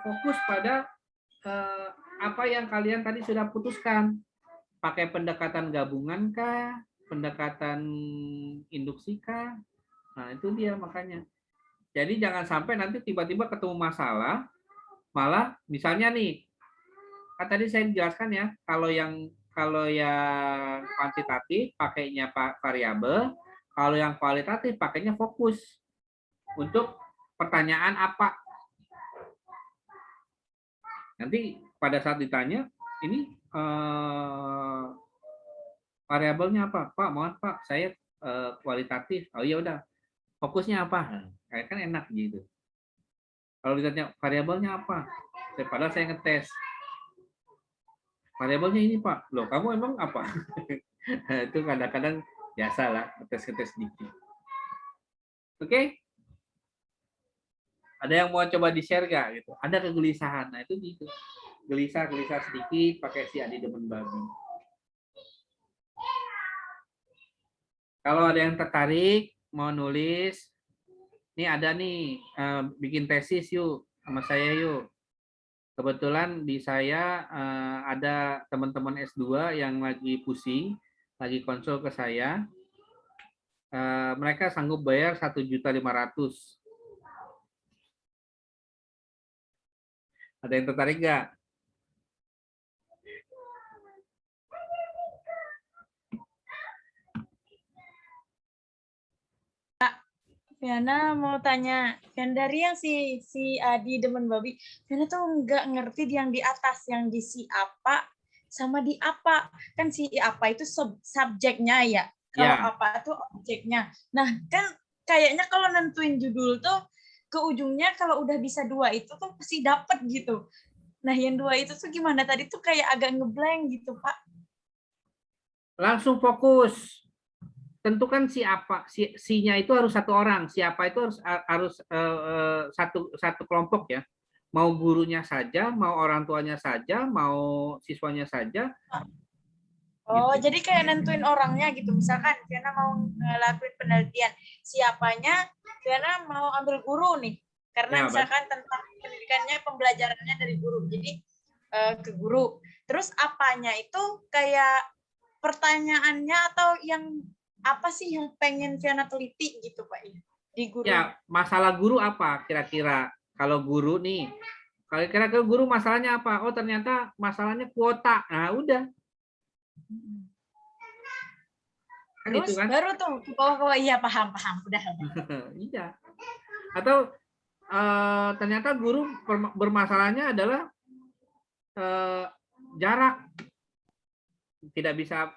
fokus pada apa yang kalian tadi sudah putuskan. Pakai pendekatan gabungan kah? Pendekatan induksi kah? Nah, itu dia makanya. Jadi jangan sampai nanti tiba-tiba ketemu masalah, malah misalnya nih, kan tadi saya jelaskan ya, kalau yang kuantitatif pakainya variabel, kalau yang kualitatif pakainya fokus untuk pertanyaan apa. Nanti pada saat ditanya, ini variabelnya apa? Pak, mohon Pak, saya kualitatif. Oh iya udah, fokusnya apa? Kayak kan enak gitu. Kalau ditanya variabelnya apa? Padahal saya ngetes. Variabelnya ini Pak. Loh, kamu emang apa? Itu kadang-kadang biasa lah, ngetes-ngetes sedikit. Oke? Ada yang mau coba di-share gak? Gitu. Ada kegelisahan. Nah, itu gitu. Gelisah sedikit pakai si Adi demen babi. Kalau ada yang tertarik mau nulis, nih ada nih bikin tesis yuk sama saya yuk. Kebetulan di saya ada teman-teman S2 yang lagi pusing, lagi konsul ke saya. Mereka sanggup bayar 1.500.000. Ada yang tertarik nggak? Fiana mau tanya, kan dari yang si Adi demen babi, Fiana tuh nggak ngerti yang di atas, yang di si apa sama di apa. Kan si apa itu subjeknya ya, kalau Ya. apa itu objeknya. Nah kan kayaknya kalau nentuin judul tuh ke ujungnya kalau udah bisa dua itu tuh pasti dapet gitu. Nah yang dua itu tuh gimana tadi tuh kayak agak ngeblank gitu Pak. Langsung fokus. Tentukan siapa, si-nya itu harus satu orang, siapa itu harus satu kelompok ya. Mau gurunya saja, mau orang tuanya saja, mau siswanya saja. Oh, Gitu. jadi kayak nentuin orangnya gitu. Misalkan Fiana mau ngelakuin penelitian, siapanya Fiana mau ambil guru nih. Karena Ya, misalkan tentang pendidikannya, pembelajarannya dari guru. Jadi ke guru. Terus apanya itu kayak pertanyaannya atau yang apa sih yang pengen Fiana teliti gitu Pak di guru? ya, masalah guru apa kira-kira? Kalau guru nih, kalau kira-kira guru masalahnya apa? Oh, ternyata masalahnya kuota. Nah, udah. Kan Terus itu kan? baru tuh ke bawah-bawah, iya paham, udah. Iya. Atau ternyata guru bermasalahnya adalah jarak, tidak bisa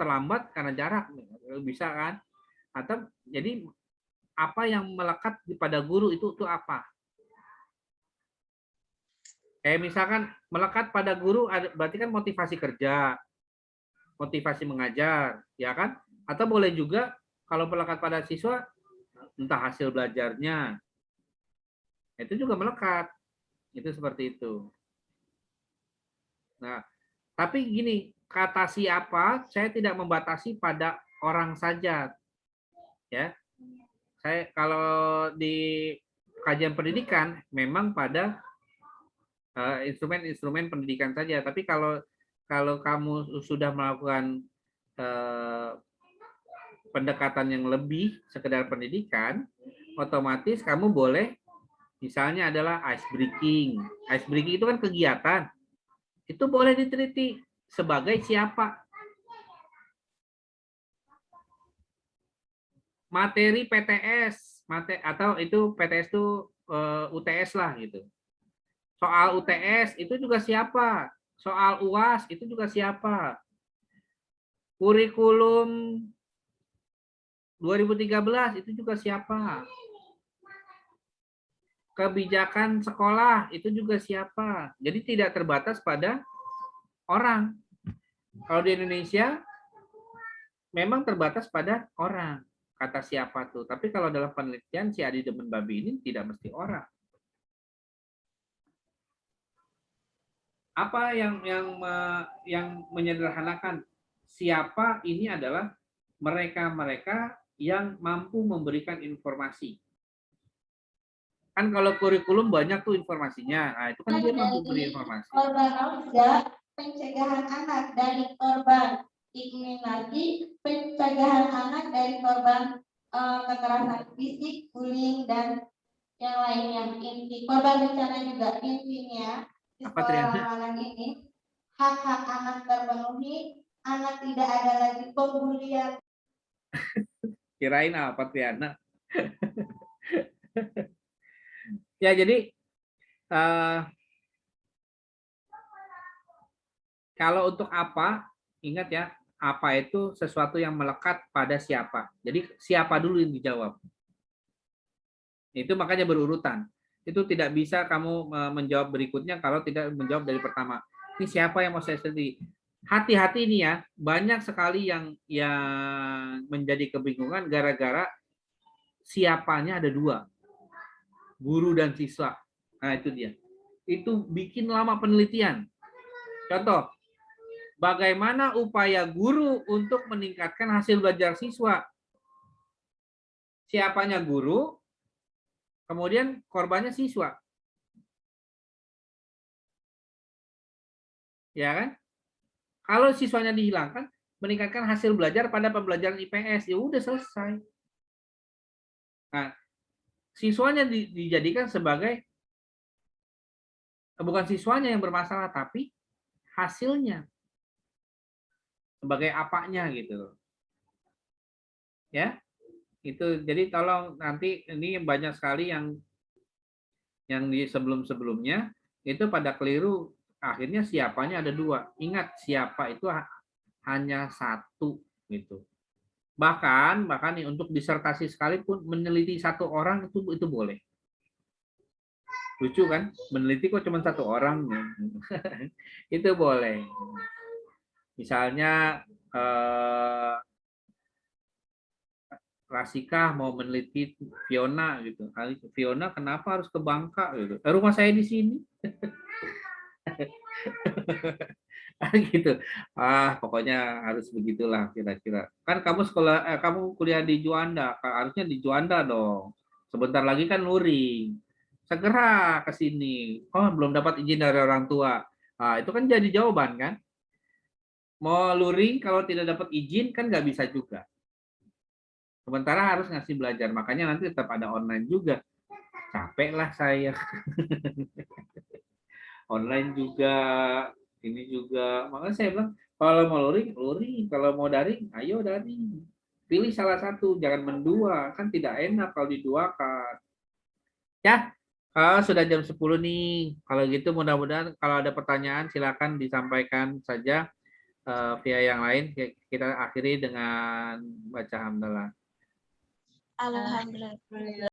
terlambat karena jarak, bisa kan? Atau jadi apa yang melekat pada guru itu apa? Kayak misalkan melekat pada guru berarti kan motivasi kerja, motivasi mengajar, ya kan? Atau boleh juga kalau melekat pada siswa entah hasil belajarnya, itu juga melekat. Itu seperti itu. Nah, tapi gini, kata siapa saya tidak membatasi pada orang saja, ya. Saya kalau di kajian pendidikan memang pada instrumen-instrumen pendidikan saja. Tapi kalau kamu sudah melakukan pendekatan yang lebih sekedar pendidikan, otomatis kamu boleh misalnya adalah ice breaking. Ice breaking itu kan kegiatan. Itu boleh diteliti sebagai siapa. Materi PTS, atau itu PTS itu UTS lah gitu. Soal UTS itu juga siapa? Soal UAS itu juga siapa? Kurikulum 2013 itu juga siapa? Kebijakan sekolah itu juga siapa? Jadi tidak terbatas pada orang. Kalau di Indonesia memang terbatas pada orang. Kata siapa tuh. Tapi kalau dalam penelitian si Adi demen babi ini tidak mesti orang. Apa yang menyederhanakan siapa ini adalah mereka-mereka yang mampu memberikan informasi. Kan kalau kurikulum banyak tuh informasinya. Nah, itu kan dia mampu beri informasi. Korban Rauda, pencegahan anak dari korban intimidasi, pencegahan anak dari korban kekerasan fisik, bullying, dan yang lainnya. Inti korban bencana juga intinya di Apa sekolah Triana? Malang ini hak-hak anak terpenuhi, anak tidak ada lagi pembulian. Kirain apa Triana? Ya jadi kalau untuk apa, ingat ya, apa itu sesuatu yang melekat pada siapa. Jadi siapa dulu yang dijawab. Itu makanya berurutan. Itu tidak bisa kamu menjawab berikutnya kalau tidak menjawab dari pertama. Ini siapa yang mau saya sedih? Hati-hati nih ya, banyak sekali yang menjadi kebingungan gara-gara siapanya ada dua. Guru dan siswa. Nah itu dia. Itu bikin lama penelitian. Contoh, bagaimana upaya guru untuk meningkatkan hasil belajar siswa? Siapanya guru, kemudian korbannya siswa. Ya kan? Kalau siswanya dihilangkan, meningkatkan hasil belajar pada pembelajaran IPS, ya udah selesai. Nah, siswanya dijadikan sebagai bukan siswanya yang bermasalah, tapi hasilnya sebagai apanya gitu. Ya, itu jadi tolong nanti ini banyak sekali yang di sebelum-sebelumnya itu pada keliru, akhirnya siapanya ada dua. Ingat siapa itu hanya satu gitu. Bahkan nih untuk disertasi sekalipun meneliti satu orang itu boleh. Lucu kan? Meneliti kok cuma satu orang. Itu boleh. Misalnya Rasika mau meneliti Fiona gitu. Fiona kenapa harus ke Bangka gitu? Rumah saya di sini. Gitu. Pokoknya harus begitulah kira-kira. Kan kamu kamu kuliah di Juanda, harusnya di Juanda dong. Sebentar lagi kan luring. Segera ke sini. Oh, belum dapat izin dari orang tua. Itu kan jadi jawaban kan? Mau luring kalau tidak dapat izin kan nggak bisa juga. Sementara harus ngasih belajar, makanya nanti tetap ada online juga. Capek lah saya. Online juga, ini juga. Makanya saya bilang, kalau mau luring, luring. Kalau mau daring, ayo daring. Pilih salah satu, jangan mendua. Kan tidak enak kalau diduakan. Ya, sudah jam 10 nih. Kalau gitu mudah-mudahan kalau ada pertanyaan silakan disampaikan saja via yang lain. Kita akhiri dengan baca hamdalah. Alhamdulillah.